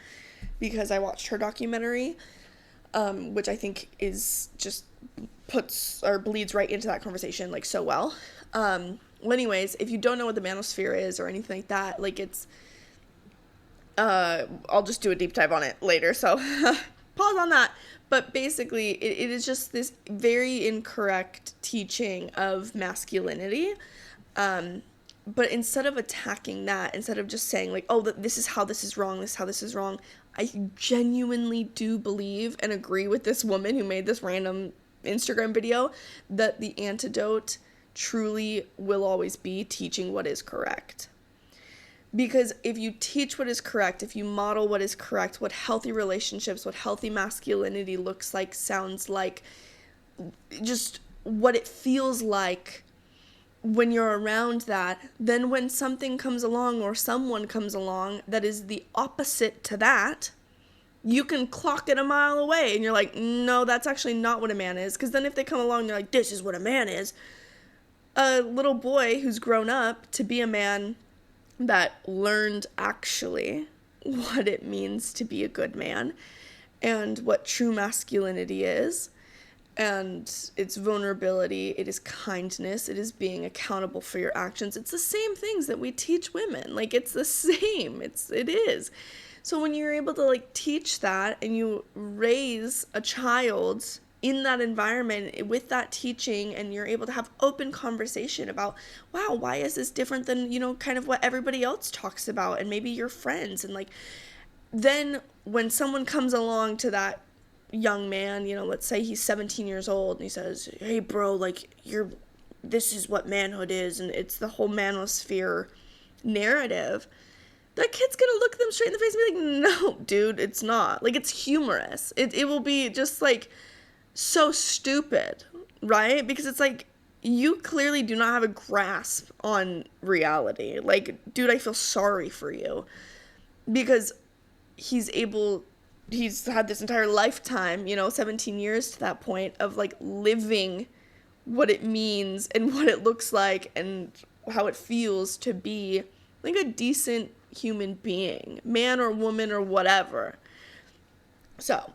because I watched her documentary, which I think is just bleeds right into that conversation like so well. Well, anyways, if you don't know what the manosphere is or anything like that, like, it's I'll just do a deep dive on it later, so pause on that. But basically, it is just this very incorrect teaching of masculinity. But instead of attacking that, instead of just saying, like, oh, this is how this is wrong, this is how this is wrong, I genuinely do believe and agree with this woman who made this random Instagram video that the antidote truly will always be teaching what is correct. Because if you teach what is correct, if you model what is correct, what healthy relationships, what healthy masculinity looks like, sounds like, just what it feels like when you're around that, then when something comes along or someone comes along that is the opposite to that, you can clock it a mile away and you're like, no, that's actually not what a man is. Because then if they come along and they're like, this is what a man is, a little boy who's grown up to be a man that learned actually what it means to be a good man and what true masculinity is, and its vulnerability, it is kindness, it is being accountable for your actions. It's the same things that we teach women. Like, it's the same. It is. So when you're able to, like, teach that and you raise a child in that environment with that teaching, and you're able to have open conversation about, wow, why is this different than, kind of what everybody else talks about, and maybe your friends, and, like, then when someone comes along to that young man, let's say he's 17 years old, and he says, hey bro, like, this is what manhood is, and it's the whole manosphere narrative, that kid's gonna look them straight in the face and be like, no, dude, it's not. Like, it's humorous. It will be just, like, so stupid, right? Because it's like, you clearly do not have a grasp on reality. Like, dude, I feel sorry for you. because he's had this entire lifetime, 17 years to that point of like living what it means and what it looks like and how it feels to be like a decent human being, man or woman or whatever. So,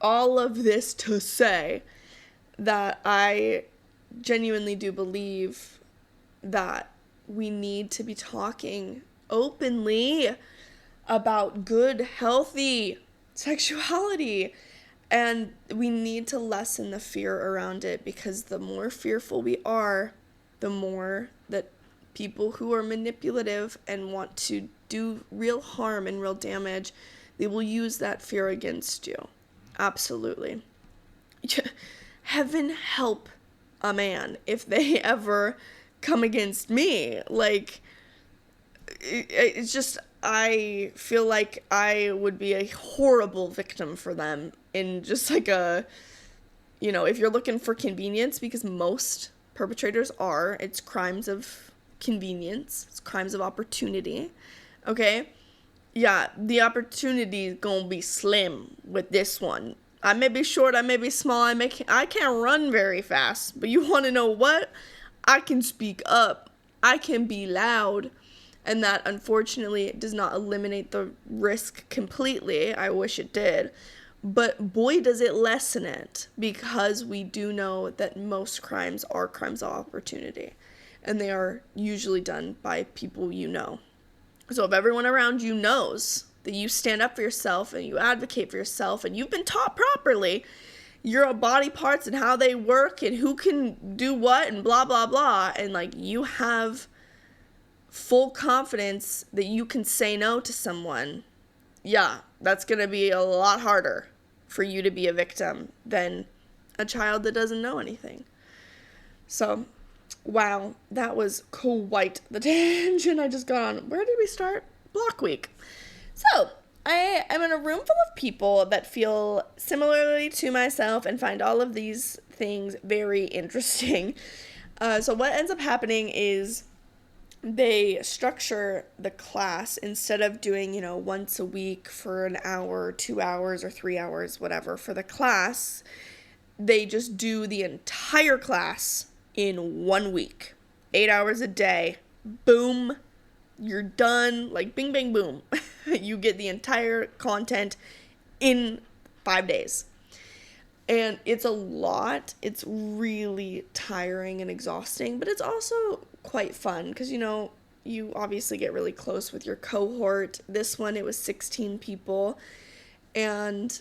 all of this to say that I genuinely do believe that we need to be talking openly about good, healthy sexuality. And we need to lessen the fear around it, because the more fearful we are, the more that people who are manipulative and want to do real harm and real damage, they will use that fear against you. Absolutely. Heaven help a man if they ever come against me. Like, it's just, I feel like I would be a horrible victim for them in just like a, if you're looking for convenience, because most perpetrators are, it's crimes of convenience, it's crimes of opportunity, okay? Yeah, the opportunity is gonna be slim with this one. I may be short, I may be small, I can't run very fast, but you want to know what? I can speak up, I can be loud, and that unfortunately does not eliminate the risk completely. I wish it did, but boy does it lessen it, because we do know that most crimes are crimes of opportunity, and they are usually done by people you know. So if everyone around you knows that you stand up for yourself and you advocate for yourself and you've been taught properly your body parts and how they work and who can do what and blah, blah, blah, and like you have full confidence that you can say no to someone, yeah, that's going to be a lot harder for you to be a victim than a child that doesn't know anything. So, wow, that was quite the tangent I just got on. Where did we start? Block week. So, I am in a room full of people that feel similarly to myself and find all of these things very interesting. So what ends up happening is they structure the class, instead of doing, once a week for an hour, 2 hours, or 3 hours, whatever, for the class, they just do the entire class in 1 week. 8 hours a day. Boom. You're done. Like, bing, bang, boom. You get the entire content in 5 days. And it's a lot. It's really tiring and exhausting, but it's also quite fun because, you obviously get really close with your cohort. This one, it was 16 people, and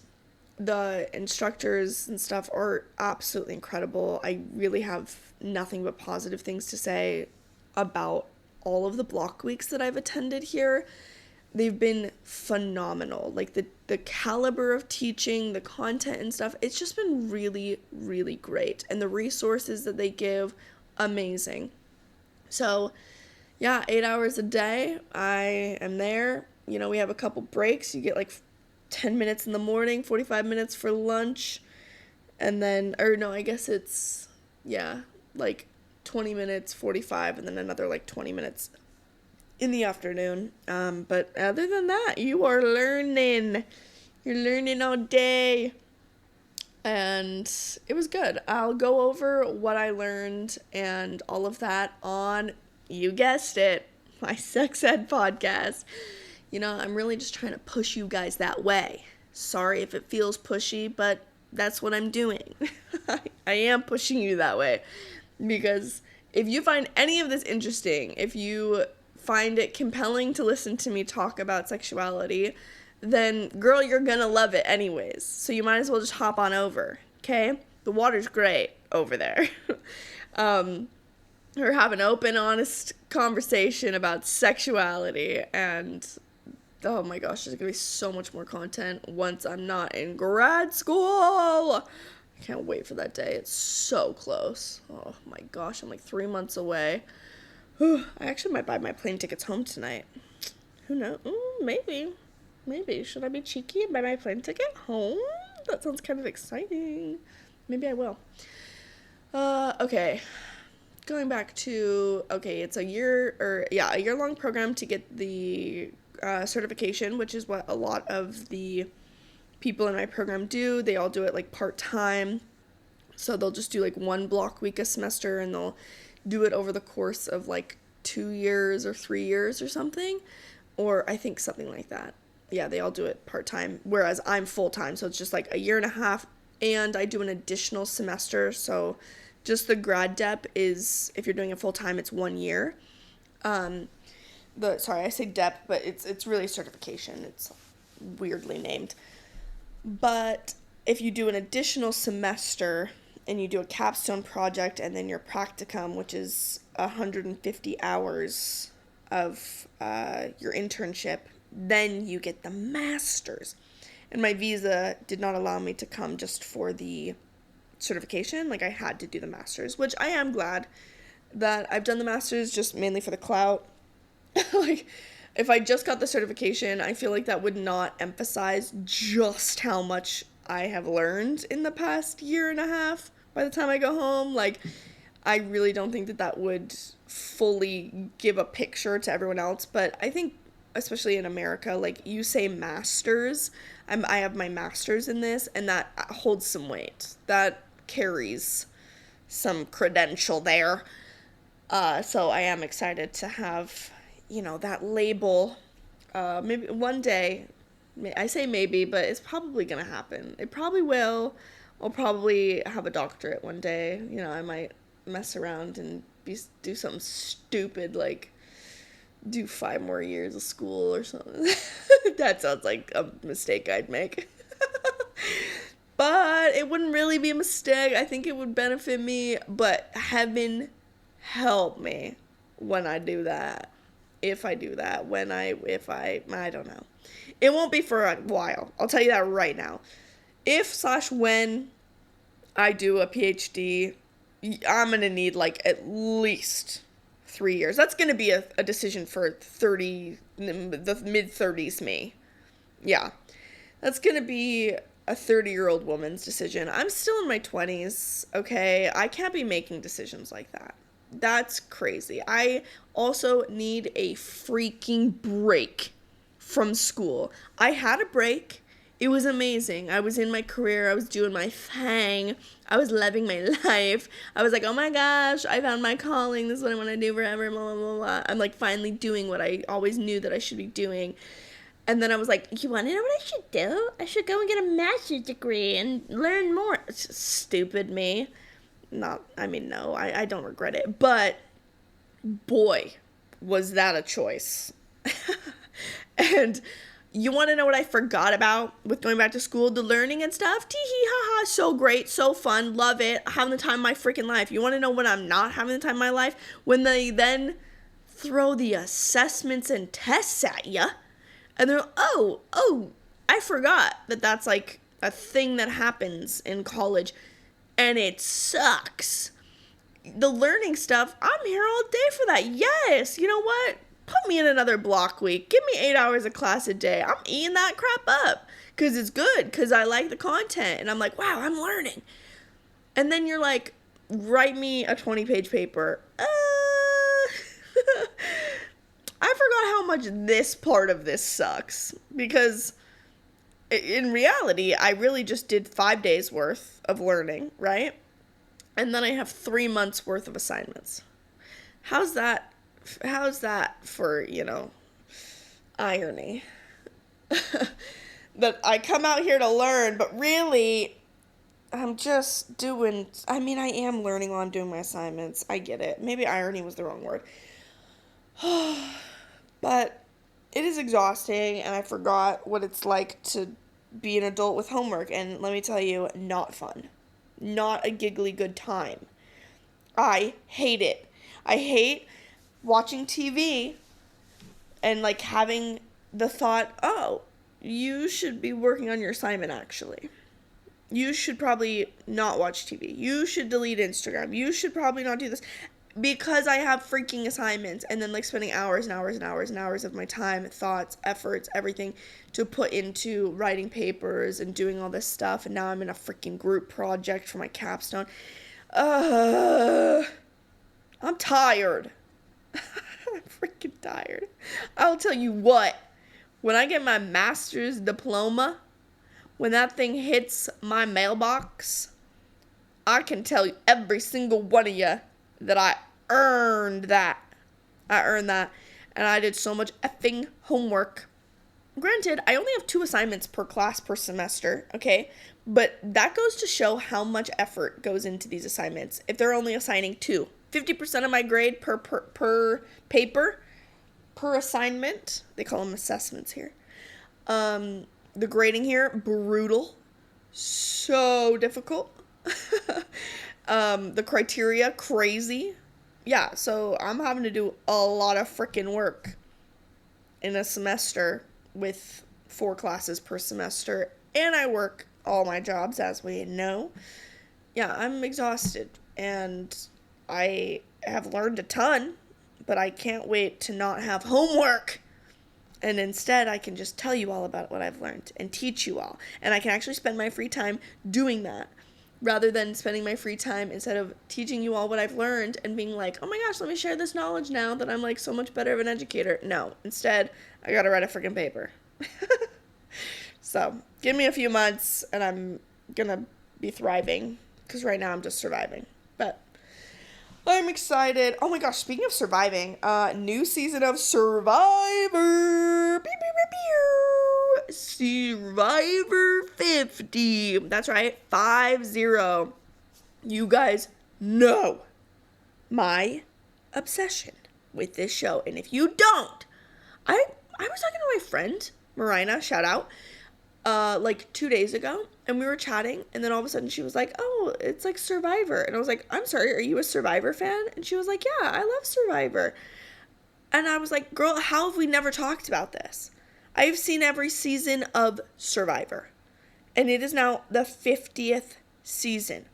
the instructors and stuff are absolutely incredible. I really have nothing but positive things to say about all of the block weeks that I've attended here. They've been phenomenal. Like the caliber of teaching, the content and stuff, it's just been really, really great. And the resources that they give, amazing. So, yeah, 8 hours a day, I am there. We have a couple breaks. You get like 10 minutes in the morning, 45 minutes for lunch, and then, I guess it's, like 20 minutes, 45, and then another like 20 minutes in the afternoon. But other than that, you are learning. You're learning all day. And it was good. I'll go over what I learned and all of that on, you guessed it, my sex ed podcast. I'm really just trying to push you guys that way. Sorry if it feels pushy, but that's what I'm doing. I am pushing you that way. Because if you find any of this interesting, if you find it compelling to listen to me talk about sexuality, then girl, you're gonna love it anyways. So you might as well just hop on over, okay? The water's great over there. Or have an open, honest conversation about sexuality, and oh my gosh, there's gonna be so much more content once I'm not in grad school. I can't wait for that day. It's so close. Oh my gosh, I'm like 3 months away. I actually might buy my plane tickets home tonight. Who knows? Maybe. Should I be cheeky and buy my plane ticket home? That sounds kind of exciting. Maybe I will. Okay. Going back to, it's a year-long program to get the certification, which is what a lot of the people in my program do. They all do it like part-time. So they'll just do like one block week a semester, and they'll do it over the course of like 2 years or 3 years or something. Or I think something like that. Yeah, they all do it part-time, whereas I'm full-time. So it's just like a year and a half, and I do an additional semester. So just the grad dep is, if you're doing it full-time, it's 1 year. Sorry, I say dep, but it's really certification. It's weirdly named. But if you do an additional semester and you do a capstone project and then your practicum, which is 150 hours of your internship, then you get the master's. And my visa did not allow me to come just for the certification. Like, I had to do the master's, which I am glad that I've done the master's, just mainly for the clout. Like, if I just got the certification, I feel like that would not emphasize just how much I have learned in the past year and a half by the time I go home. Like, I really don't think that would fully give a picture to everyone else. But I think, especially in America, like, you say master's, I have my master's in this, and that holds some weight. That carries some credential there. So I am excited to have, that label. Maybe one day, I say maybe, but it's probably going to happen. It probably will. I'll probably have a doctorate one day. I might mess around and do something stupid, like do 5 more years of school or something. That sounds like a mistake I'd make. But it wouldn't really be a mistake. I think it would benefit me, but heaven help me when I do that. If I do that, I don't know. It won't be for a while. I'll tell you that right now. When I do a PhD, I'm going to need like at least 3 years. That's going to be a decision for the mid-30s me. Yeah. That's going to be a 30-year-old woman's decision. I'm still in my 20s, okay? I can't be making decisions like that. That's crazy. I also need a freaking break from school. I had a break. It was amazing. I was in my career. I was doing my thing. I was loving my life. I was like, oh my gosh, I found my calling. This is what I want to do forever, blah, blah, blah, blah. I'm like finally doing what I always knew that I should be doing. And then I was like, you want to know what I should do? I should go and get a master's degree and learn more. Stupid me. No, I don't regret it. But boy, was that a choice. And you want to know what I forgot about with going back to school? The learning and stuff. Tee-hee, ha-ha, so great, so fun, love it, having the time of my freaking life. You want to know when I'm not having the time of my life? When they then throw the assessments and tests at you, and they're, oh, I forgot that that's like a thing that happens in college, and it sucks. The learning stuff, I'm here all day for that. Yes, you know what? Put me in another block week. Give me 8 hours of class a day. I'm eating that crap up because it's good, because I like the content. And I'm like, wow, I'm learning. And then you're like, write me a 20-page paper. I forgot how much this part of this sucks, because in reality, I really just did 5 days worth of learning, right? And then I have 3 months worth of assignments. How's that for, irony? That I come out here to learn, but really, I'm just doing, I am learning while I'm doing my assignments. I get it. Maybe irony was the wrong word. But it is exhausting, and I forgot what it's like to be an adult with homework, and let me tell you, not fun. Not a giggly good time. I hate it. I hate watching TV and like having the thought, oh, you should be working on your assignment actually. You should probably not watch TV. You should delete Instagram. You should probably not do this because I have freaking assignments, and then like spending hours and hours and hours and hours of my time, thoughts, efforts, everything to put into writing papers and doing all this stuff. And now I'm in a freaking group project for my capstone. I'm tired. I'm freaking tired. I'll tell you what, when I get my master's diploma, when that thing hits my mailbox, I can tell you, every single one of you, that I earned that. I earned that. And I did so much effing homework. Granted, I only have 2 assignments per class per semester, okay? But that goes to show how much effort goes into these assignments. If they're only assigning 2, 50% of my grade per paper, per assignment. They call them assessments here. The grading here, brutal. So difficult. The criteria, crazy. Yeah, so I'm having to do a lot of freaking work in a semester with 4 classes per semester, and I work all my jobs, as we know. Yeah, I'm exhausted, and I have learned a ton, but I can't wait to not have homework, and instead I can just tell you all about what I've learned and teach you all, and I can actually spend my free time doing that, rather than spending my free time instead of teaching you all what I've learned and being like, oh my gosh, let me share this knowledge now that I'm like so much better of an educator. No, instead, I gotta write a freaking paper. So, give me a few months and I'm gonna be thriving, because right now I'm just surviving. But I'm excited. Oh my gosh, speaking of surviving, new season of Survivor. Survivor 50. That's right, 50. You guys know my obsession with this show. And if you don't, I was talking to my friend, Marina, shout out, like 2 days ago, and we were chatting, and then all of a sudden she was like, oh, it's like Survivor. And I was like, I'm sorry, are you a Survivor fan? And she was like, yeah, I love Survivor. And I was like, girl, how have we never talked about this? I've seen every season of Survivor, and it is now the 50th season.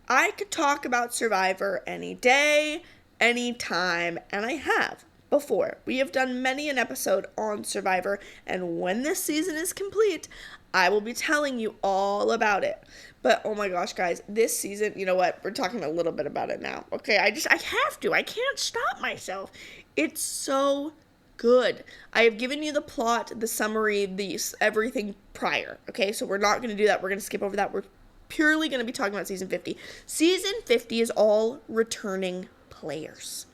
I could talk about Survivor any day, any time, and I have before. We have done many an episode on Survivor, and when this season is complete, I will be telling you all about it. But oh my gosh, guys, this season, you know what? We're talking a little bit about it now. Okay, I have to. I can't stop myself. It's so good. I have given you the plot, the summary, everything prior. Okay, so we're not going to do that. We're going to skip over that. We're purely going to be talking about season 50. Season 50 is all returning players.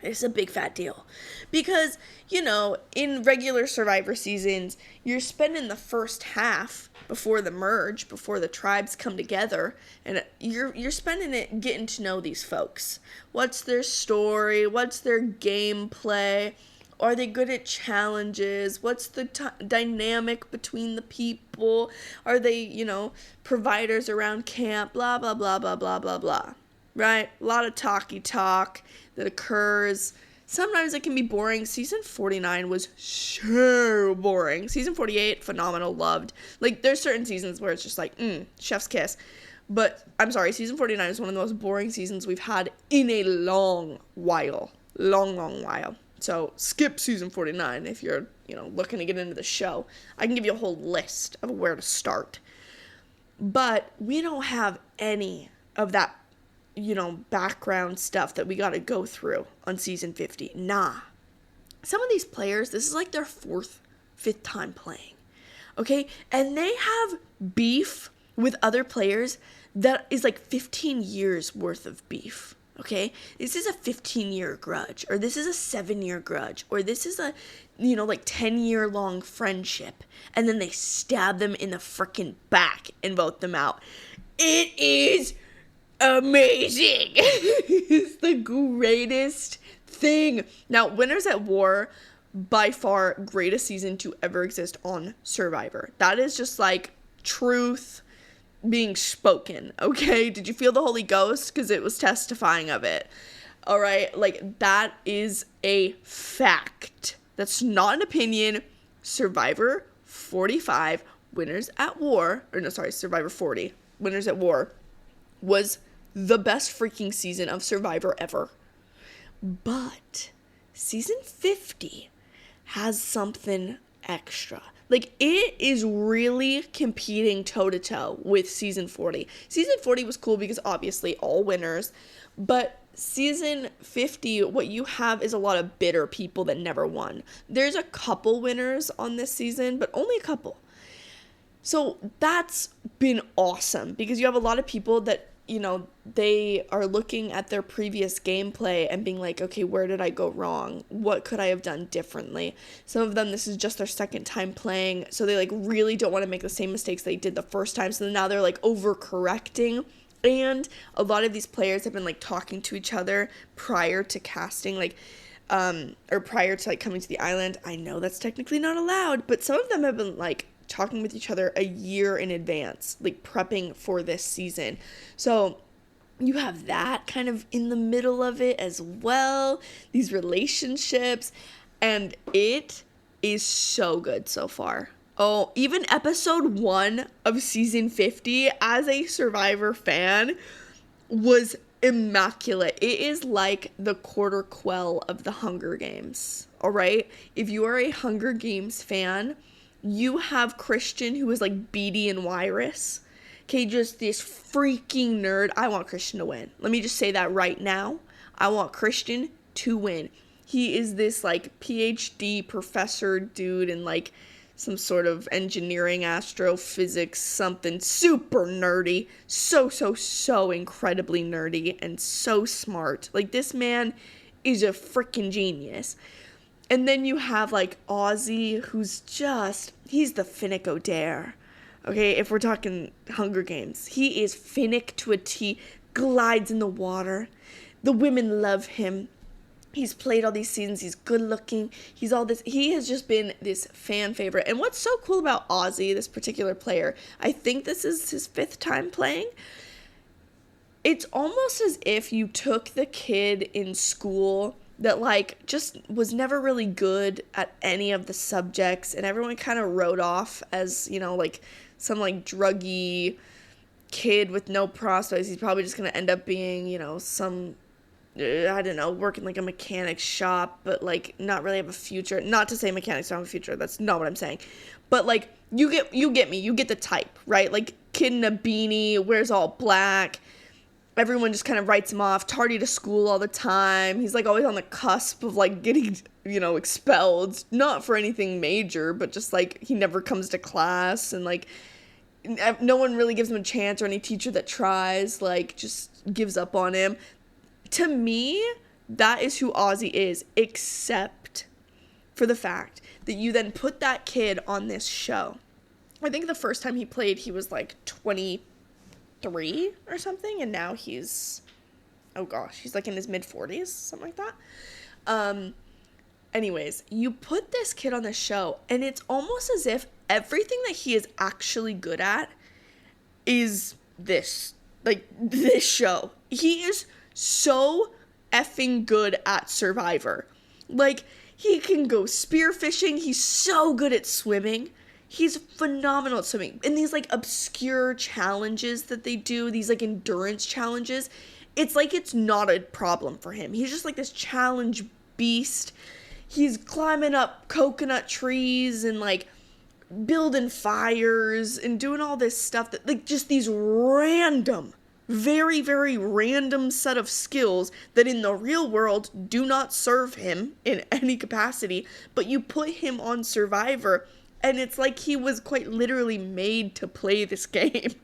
It's a big fat deal because, you know, in regular Survivor seasons, you're spending the first half before the merge, before the tribes come together, and you're spending it getting to know these folks. What's their story? What's their gameplay? Are they good at challenges? What's the dynamic between the people? Are they, you know, providers around camp? Blah, blah, blah, blah, blah, blah, blah. Right? A lot of talky talk that occurs. Sometimes it can be boring. Season 49 was so boring. Season 48, phenomenal, loved. Like, there's certain seasons where it's just like, chef's kiss. But, I'm sorry, season 49 is one of the most boring seasons we've had in a long while. Long while. So, skip season 49 if you're, you know, looking to get into the show. I can give you a whole list of where to start. But we don't have any of that, you know, background stuff that we got to go through on season 50. Nah. Some of these players, this is like their 4th, 5th time playing. Okay? And they have beef with other players that is like 15 years worth of beef. Okay? This is a 15-year grudge, or this is a 7-year grudge, or this is a, you know, like 10-year long friendship. And then they stab them in the freaking back and vote them out. It is amazing. It's the greatest thing. Now, Winners at War, by far greatest season to ever exist on Survivor. That is just like truth being spoken, okay? Did you feel the Holy Ghost? Because it was testifying of it. All right, like that is a fact. That's not an opinion. Survivor 45, Winners at War, Survivor 40, Winners at War was the best freaking season of Survivor ever. But season 50 has something extra. Like, it is really competing toe-to-toe with season 40. Season 40 was cool because obviously all winners, but Season 50, what you have is a lot of bitter people that never won. There's a couple winners on this season, but only a couple. So that's been awesome because you have a lot of people that, you know, they are looking at their previous gameplay and being like, okay, where did I go wrong? What could I have done differently? Some of them, this is just their second time playing, so they like really don't want to make the same mistakes they did the first time, so now they're like overcorrecting. And a lot of these players have been like talking to each other prior to casting, like or prior to like coming to the island. I know that's technically not allowed, but some of them have been like talking with each other a year in advance, like prepping for this season. So you have that kind of in the middle of it as well, these relationships, and it is so good so far. Oh, even episode 1 of season 50 as a Survivor fan was immaculate. It is like the quarter quell of the Hunger Games, all right? If you are a Hunger Games fan, you have Christian, who is like Beatty and Wyrus. Okay, just this freaking nerd. I want Christian to win. Let me just say that right now. I want Christian to win. He is this like PhD professor dude and like some sort of engineering, astrophysics, something super nerdy. So incredibly nerdy and so smart. Like, this man is a freaking genius. And then you have, like, Ozzy, who's just, he's the Finnick O'Dare. Okay, if we're talking Hunger Games. He is Finnick to a T, glides in the water. The women love him. He's played all these seasons. He's good looking. He's all this. He has just been this fan favorite. And what's so cool about Ozzy, this particular player, I think this is his 5th time playing. It's almost as if you took the kid in school that like just was never really good at any of the subjects, and everyone kind of wrote off as, you know, like some like druggy kid with no prospects. He's probably just going to end up being, you know, some, I don't know, working like a mechanic shop, but like not really have a future. Not to say mechanics don't have a future. That's not what I'm saying. But like you get me. You get the type, right? Like kid in a beanie, wears all black. Everyone just kind of writes him off. Tardy to school all the time. He's like always on the cusp of like getting, you know, expelled. Not for anything major, but just like he never comes to class, and like no one really gives him a chance, or any teacher that tries like just gives up on him. To me, that is who Ozzy is, except for the fact that you then put that kid on this show. I think the first time he played, he was like 23 or something, and now he's, oh gosh, he's like in his mid-40s, something like that. Anyways, you put this kid on the show, and it's almost as if everything that he is actually good at is this show. He is so effing good at Survivor. Like, he can go spearfishing. He's so good at swimming. He's phenomenal at swimming. And these, like, obscure challenges that they do, these, like, endurance challenges, it's like it's not a problem for him. He's just, like, this challenge beast. He's climbing up coconut trees and, like, building fires and doing all this stuff that, like, just these random, very, very random set of skills that in the real world do not serve him in any capacity, but you put him on Survivor, and it's like he was quite literally made to play this game,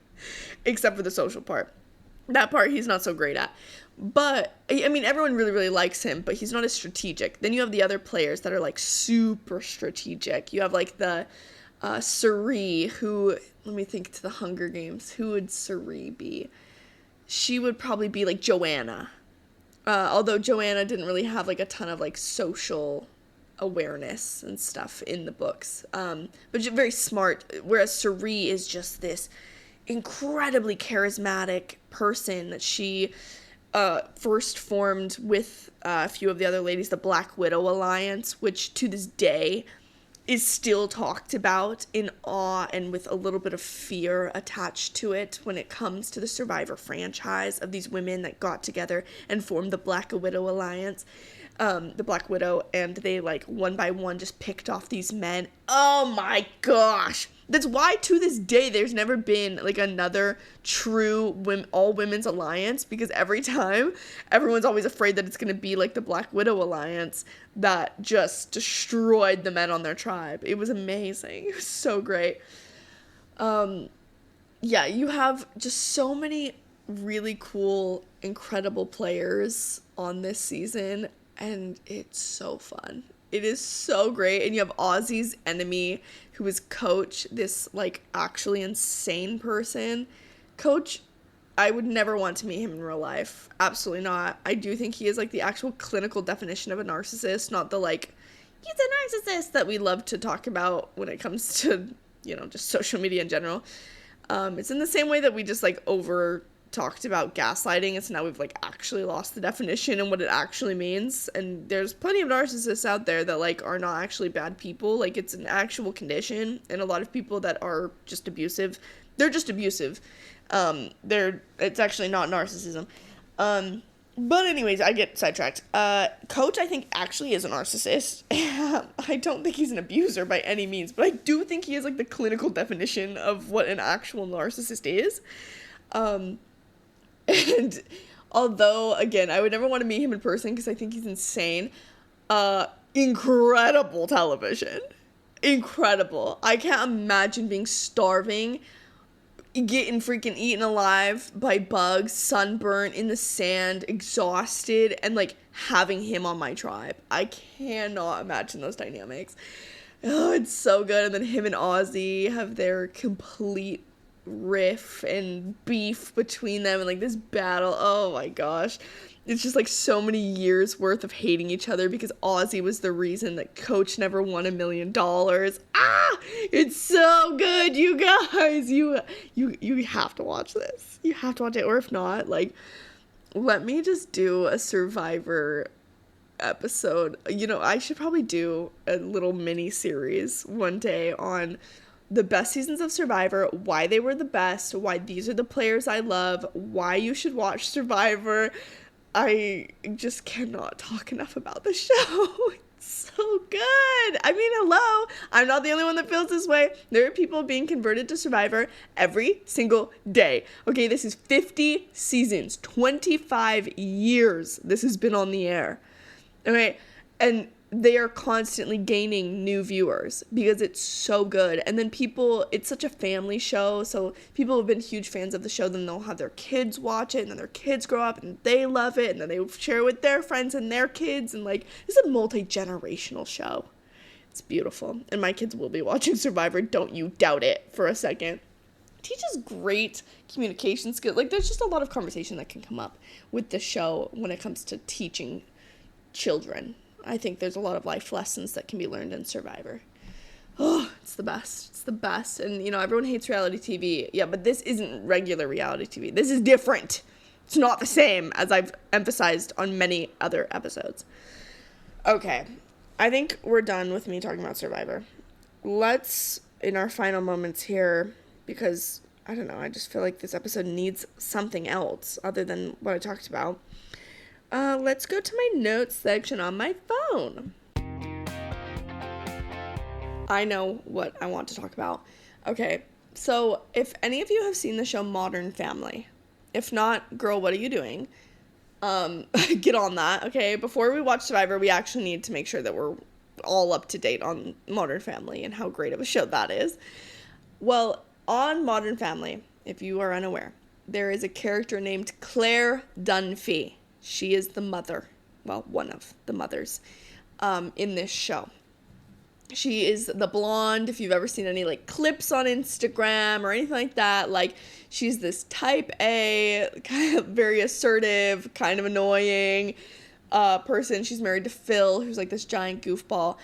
except for the social part. That part he's not so great at. But, I mean, everyone really, really likes him, but he's not as strategic. Then you have the other players that are, like, super strategic. You have, like, the Suri, who, let me think to the Hunger Games. Who would Suri be? She would probably be, like, Joanna. Although Joanna didn't really have, like, a ton of, like, social awareness and stuff in the books. But very smart, whereas Suri is just this incredibly charismatic person that she first formed with a few of the other ladies, the Black Widow Alliance, which to this day is still talked about in awe and with a little bit of fear attached to it when it comes to the Survivor franchise of these women that got together and formed the Black Widow Alliance. The Black Widow, and they, like, one by one just picked off these men. Oh my gosh! That's why to this day there's never been like another true all women's alliance, because every time everyone's always afraid that it's going to be like the Black Widow alliance that just destroyed the men on their tribe. It was amazing. It was so great. Yeah, you have just so many really cool, incredible players on this season, and it's so fun. It is so great. And you have Ozzy's enemy, who is Coach, this like actually insane person. Coach, I would never want to meet him in real life. Absolutely not. I do think he is like the actual clinical definition of a narcissist, not the like, he's a narcissist that we love to talk about when it comes to, you know, just social media in general. It's in the same way that we just like over talked about gaslighting, and so now we've like actually lost the definition and what it actually means. And there's plenty of narcissists out there that like are not actually bad people. Like, it's an actual condition, and a lot of people that are just abusive, they're just abusive. It's actually not narcissism. But anyways, I get sidetracked. Coach, I think, actually is a narcissist. I don't think he's an abuser by any means, but I do think he is like the clinical definition of what an actual narcissist is. And although, again, I would never want to meet him in person because I think he's insane, incredible television. Incredible. I can't imagine being starving, getting freaking eaten alive by bugs, sunburnt in the sand, exhausted, and like having him on my tribe. I cannot imagine those dynamics. Oh, it's so good. And then him and Ozzy have their complete riff and beef between them, and like this battle. Oh my gosh. It's just like so many years worth of hating each other because Ozzy was the reason that Coach never won $1 million. It's so good, you guys. You have to watch this. You have to watch it. Or if not, like, let me just do a Survivor episode. You know, I should probably do a little mini series one day on the best seasons of Survivor, why they were the best, why these are the players I love, why you should watch Survivor. I just cannot talk enough about the show. It's so good. I mean, hello. I'm not the only one that feels this way. There are people being converted to Survivor every single day. Okay, this is 50 seasons, 25 years this has been on the air. Okay, and they are constantly gaining new viewers because it's so good. And then people, it's such a family show, so people have been huge fans of the show, then they'll have their kids watch it, and then their kids grow up and they love it, and then they share it with their friends and their kids, and like, it's a multi-generational show. It's beautiful. And my kids will be watching Survivor, don't you doubt it for a second. Teaches great communication skills. Like, there's just a lot of conversation that can come up with the show when it comes to teaching children. I think there's a lot of life lessons that can be learned in Survivor. Oh, it's the best. It's the best. And, you know, everyone hates reality TV. Yeah, but this isn't regular reality TV. This is different. It's not the same, as I've emphasized on many other episodes. Okay, I think we're done with me talking about Survivor. Let's, in our final moments here, because, I don't know, I just feel like this episode needs something else other than what I talked about. Let's go to my notes section on my phone. I know what I want to talk about. Okay, so if any of you have seen the show Modern Family, if not, girl, what are you doing? Get on that, okay? Before we watch Survivor, we actually need to make sure that we're all up to date on Modern Family and how great of a show that is. Well, on Modern Family, if you are unaware, there is a character named Claire Dunphy. She is the mother, well, one of the mothers, in this show. She is the blonde, if you've ever seen any, like, clips on Instagram or anything like that. Like, she's this type A, kind of very assertive, kind of annoying person. She's married to Phil, who's, like, this giant goofball.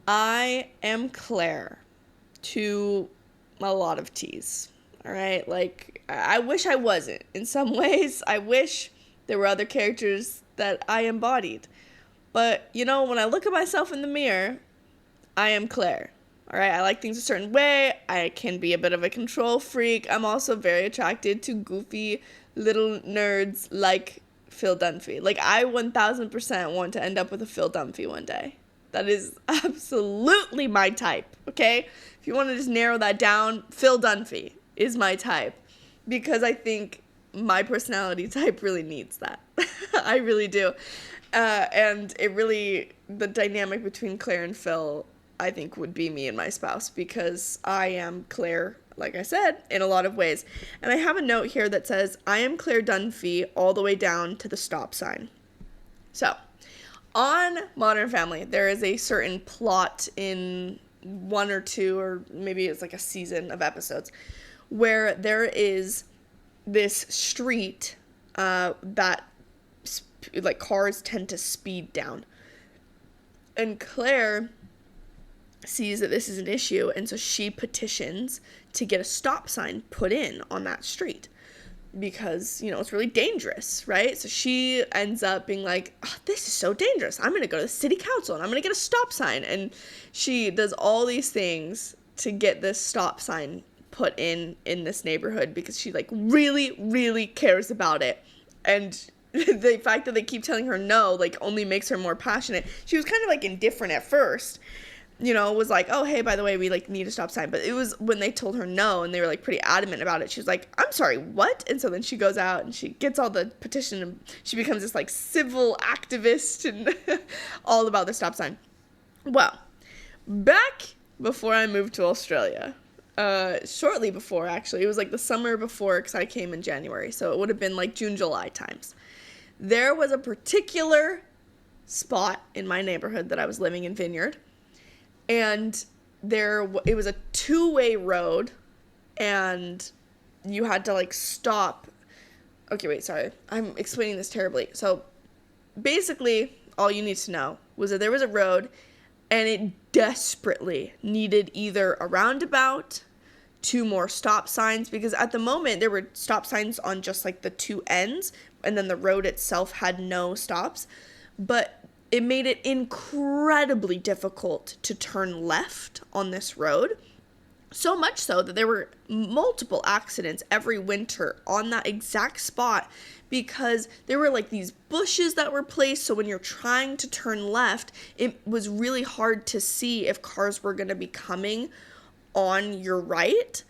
I am Claire to a lot of T's, all right? Like, I wish I wasn't. In some ways, I wish there were other characters that I embodied. But, you know, when I look at myself in the mirror, I am Claire. All right, I like things a certain way. I can be a bit of a control freak. I'm also very attracted to goofy little nerds like Phil Dunphy. Like, I 1000% want to end up with a Phil Dunphy one day. That is absolutely my type, okay? If you want to just narrow that down, Phil Dunphy is my type, because I think my personality type really needs that. I really do. And it really, the dynamic between Claire and Phil, I think, would be me and my spouse, because I am Claire, like I said, in a lot of ways. And I have a note here that says, I am Claire Dunphy all the way down to the stop sign. So, on Modern Family, there is a certain plot in one or two, or maybe it's like a season of episodes, where there is this street that like cars tend to speed down. And Claire sees that this is an issue, and so she petitions to get a stop sign put in on that street, because, you know, it's really dangerous, right? So she ends up being like, oh, this is so dangerous. I'm going to go to the city council and I'm going to get a stop sign. And she does all these things to get this stop sign put in this neighborhood, because she like really, really cares about it. And the fact that they keep telling her no, like, only makes her more passionate. She was kind of like indifferent at first, you know, was like, oh, hey, by the way, we like need a stop sign. But it was when they told her no and they were like pretty adamant about it, she was like, I'm sorry, what? And so then she goes out and she gets all the petition and she becomes this like civil activist and all about the stop sign. Well, back before I moved to Australia, shortly before, actually, it was like the summer before, because I came in January, so it would have been like June, July times. There was a particular spot in my neighborhood that I was living in, Vineyard, and it was a two-way road, and you had to like stop. Okay, wait, sorry, I'm explaining this terribly. So basically, all you need to know was that there was a road, and it desperately needed either a roundabout, 2 more stop signs, because at the moment there were stop signs on just like the 2 ends, and then the road itself had no stops. But it made it incredibly difficult to turn left on this road. So much so that there were multiple accidents every winter on that exact spot, because there were like these bushes that were placed, so when you're trying to turn left, it was really hard to see if cars were going to be coming on your right.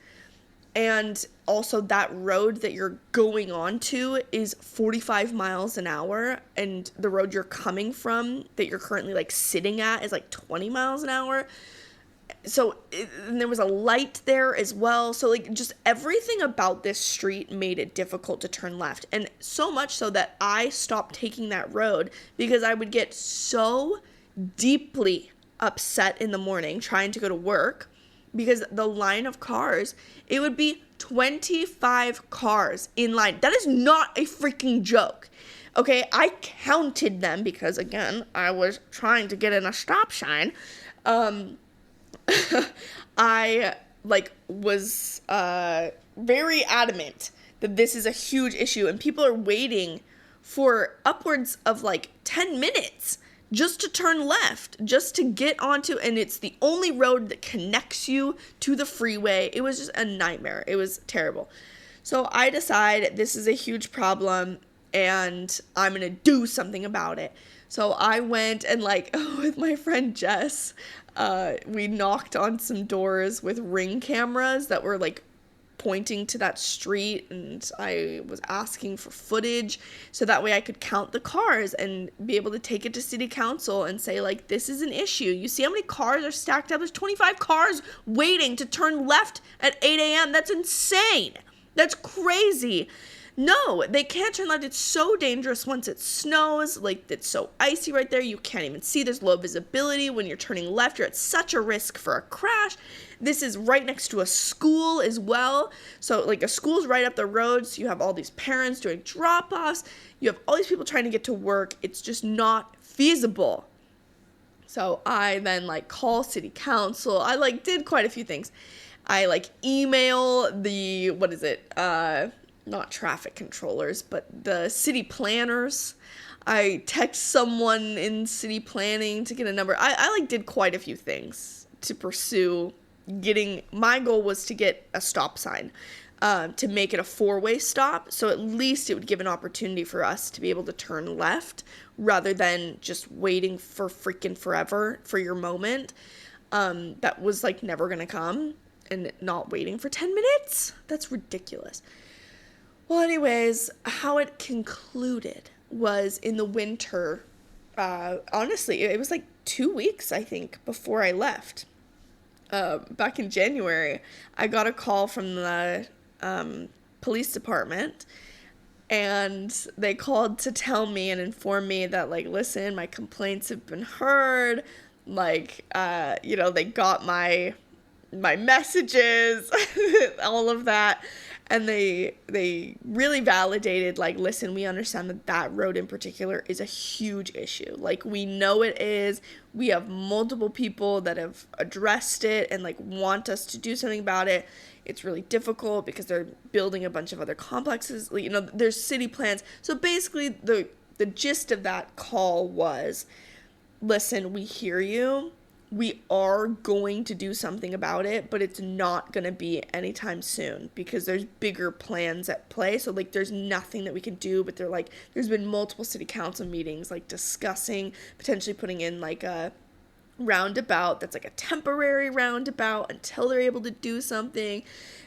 And also that road that you're going on to is 45 miles an hour, and the road you're coming from that you're currently like sitting at is like 20 miles an hour. So and there was a light there as well. So like just everything about this street made it difficult to turn left. And so much so that I stopped taking that road, because I would get so deeply upset in the morning trying to go to work, because the line of cars, it would be 25 cars in line. That is not a freaking joke. Okay, I counted them because, again, I was trying to get in a stop sign. I was very adamant that this is a huge issue, and people are waiting for upwards of like 10 minutes just to turn left, just to get onto, and it's the only road that connects you to the freeway. It was just a nightmare. It was terrible. So I decide this is a huge problem and I'm going to do something about it. So I went and with my friend Jess, we knocked on some doors with Ring cameras that were pointing to that street, and I was asking for footage so that way I could count the cars and be able to take it to city council and say this is an issue. You see how many cars are stacked up? There's 25 cars waiting to turn left at 8 a.m. That's insane. That's crazy. No, they can't turn left. It's so dangerous once it snows. It's so icy right there. You can't even see. There's low visibility. When you're turning left, you're at such a risk for a crash. This is right next to a school as well. So, a school's right up the road. So you have all these parents doing drop-offs. You have all these people trying to get to work. It's just not feasible. So I then, call city council. I, did quite a few things. I, email the, not traffic controllers, but the city planners. I text someone in city planning to get a number. I did quite a few things to pursue my goal was to get a stop sign, to make it a 4-way stop. So at least it would give an opportunity for us to be able to turn left rather than just waiting for freaking forever for your moment. that was like never gonna come, and not waiting for 10 minutes. That's ridiculous. Well, anyways, how it concluded was in the winter. Honestly, it was like 2 weeks, I think, before I left. Back in January, I got a call from the police department, and they called to tell me and inform me that, like, listen, my complaints have been heard. Like, they got my messages, all of that. And they really validated, like, listen, we understand that road in particular is a huge issue. Like, we know it is. We have multiple people that have addressed it and, like, want us to do something about it. It's really difficult because they're building a bunch of other complexes. There's city plans. So basically, the gist of that call was, listen, we hear you. We are going to do something about it, but it's not going to be anytime soon because there's bigger plans at play. So, like, there's nothing that we can do, but there's been multiple city council meetings, like, discussing potentially putting in, like, a roundabout that's, like, a temporary roundabout until they're able to do something.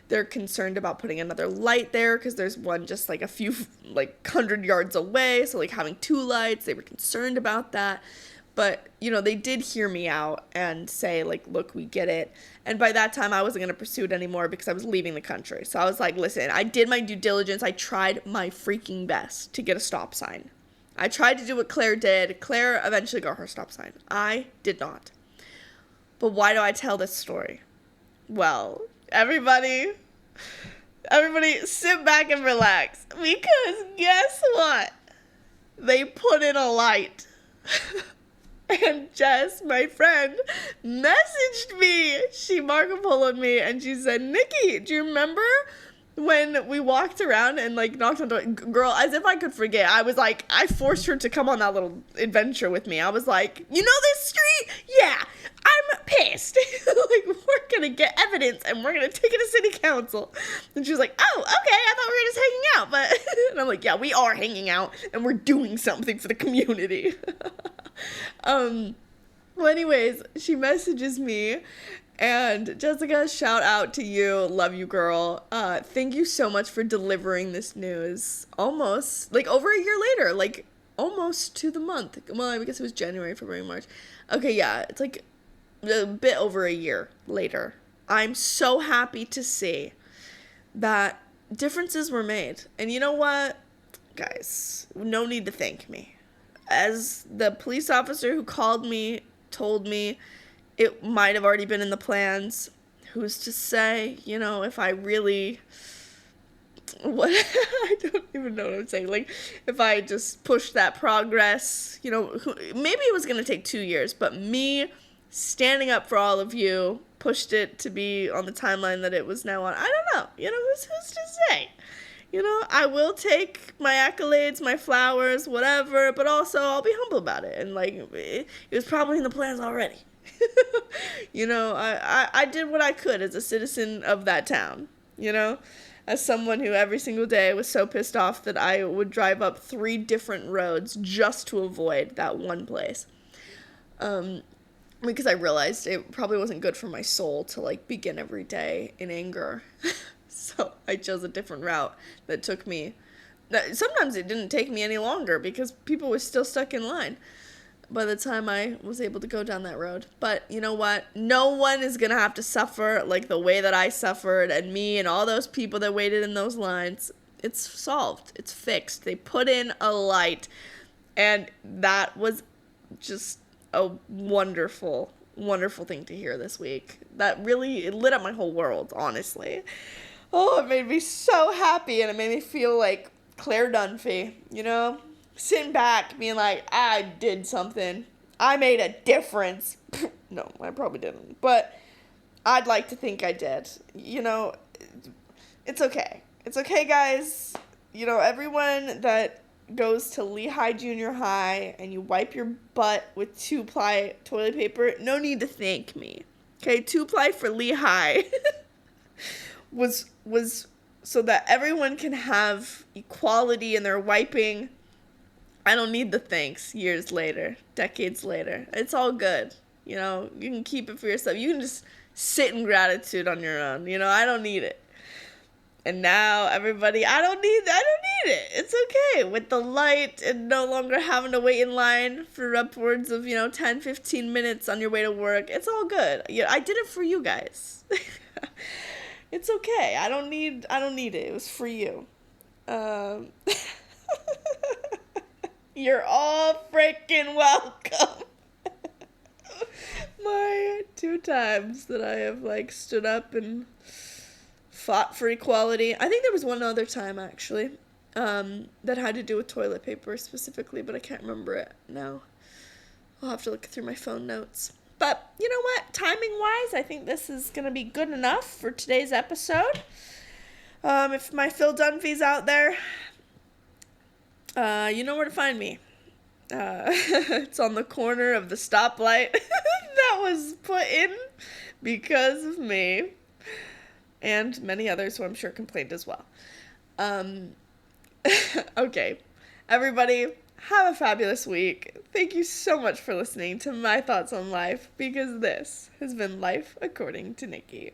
They're concerned about putting another light there because there's one just, like, a few, like, 100 yards away. So, like, having 2 lights, they were concerned about that. But, they did hear me out and say, like, look, we get it. And by that time, I wasn't going to pursue it anymore because I was leaving the country. So I was like, listen, I did my due diligence. I tried my freaking best to get a stop sign. I tried to do what Claire did. Claire eventually got her stop sign. I did not. But why do I tell this story? Well, everybody sit back and relax. Because guess what? They put in a light. And Jess, my friend, messaged me. She Marco Polo'd me, and she said, Nikki, do you remember when we walked around and, like, knocked on the door? Girl, as if I could forget. I was like, I forced her to come on that little adventure with me. I was like, you know this street? Yeah, I'm pissed. Like, we're going to get evidence, and we're going to take it to city council. And she was like, oh, okay, I thought we were just hanging out. But and I'm like, yeah, we are hanging out, and we're doing something for the community. Well, anyways, she messages me, and Jessica, shout out to you. Love you, girl. Thank you so much for delivering this news almost, like, over a year later, like, almost to the month. Well, I guess it was January, February, March. Okay, yeah, it's like a bit over a year later. I'm so happy to see that differences were made. And you know what, guys, no need to thank me. As the police officer who called me told me, it might have already been in the plans. Who's to say, if I really, I don't even know what I'm saying. Like, if I just pushed that progress, maybe it was going to take 2 years, but me standing up for all of you pushed it to be on the timeline that it was now on. I don't know. Who's to say? I will take my accolades, my flowers, whatever, but also I'll be humble about it. And, like, it was probably in the plans already. I did what I could as a citizen of that town, as someone who every single day was so pissed off that I would drive up 3 different roads just to avoid that one place. Because I realized it probably wasn't good for my soul to, like, begin every day in anger. So I chose a different route that took me. Sometimes it didn't take me any longer because people were still stuck in line by the time I was able to go down that road. But you know what? No one is going to have to suffer like the way that I suffered, and me and all those people that waited in those lines. It's solved. It's fixed. They put in a light, and that was just a wonderful, wonderful thing to hear this week. That really, it lit up my whole world, honestly. Oh, it made me so happy, and it made me feel like Claire Dunphy, sitting back, being like, I did something. I made a difference. No, I probably didn't, but I'd like to think I did. It's okay. It's okay, guys. Everyone that goes to Lehigh Junior High and you wipe your butt with 2-ply toilet paper, no need to thank me. Okay, 2-ply for Lehigh was so that everyone can have equality in their wiping. I don't need the thanks years later, decades later. It's all good. You know, you can keep it for yourself. You can just sit in gratitude on your own. You know, I don't need it. And now everybody, I don't need it. It's okay. With the light and no longer having to wait in line for upwards of, 10, 15 minutes on your way to work. It's all good. Yeah, I did it for you guys. It's okay. I don't need it. It was for you. You're all freaking welcome. My 2 times that I have stood up and fought for equality. I think there was one other time actually that had to do with toilet paper specifically, but I can't remember it now. I'll have to look through my phone notes. But you know what? Timing wise, I think this is going to be good enough for today's episode. If my Phil Dunphy's out there, you know where to find me. It's on the corner of the stoplight that was put in because of me. And many others who I'm sure complained as well. Okay. Everybody, have a fabulous week. Thank you so much for listening to my thoughts on life, because this has been Life According to Nikki.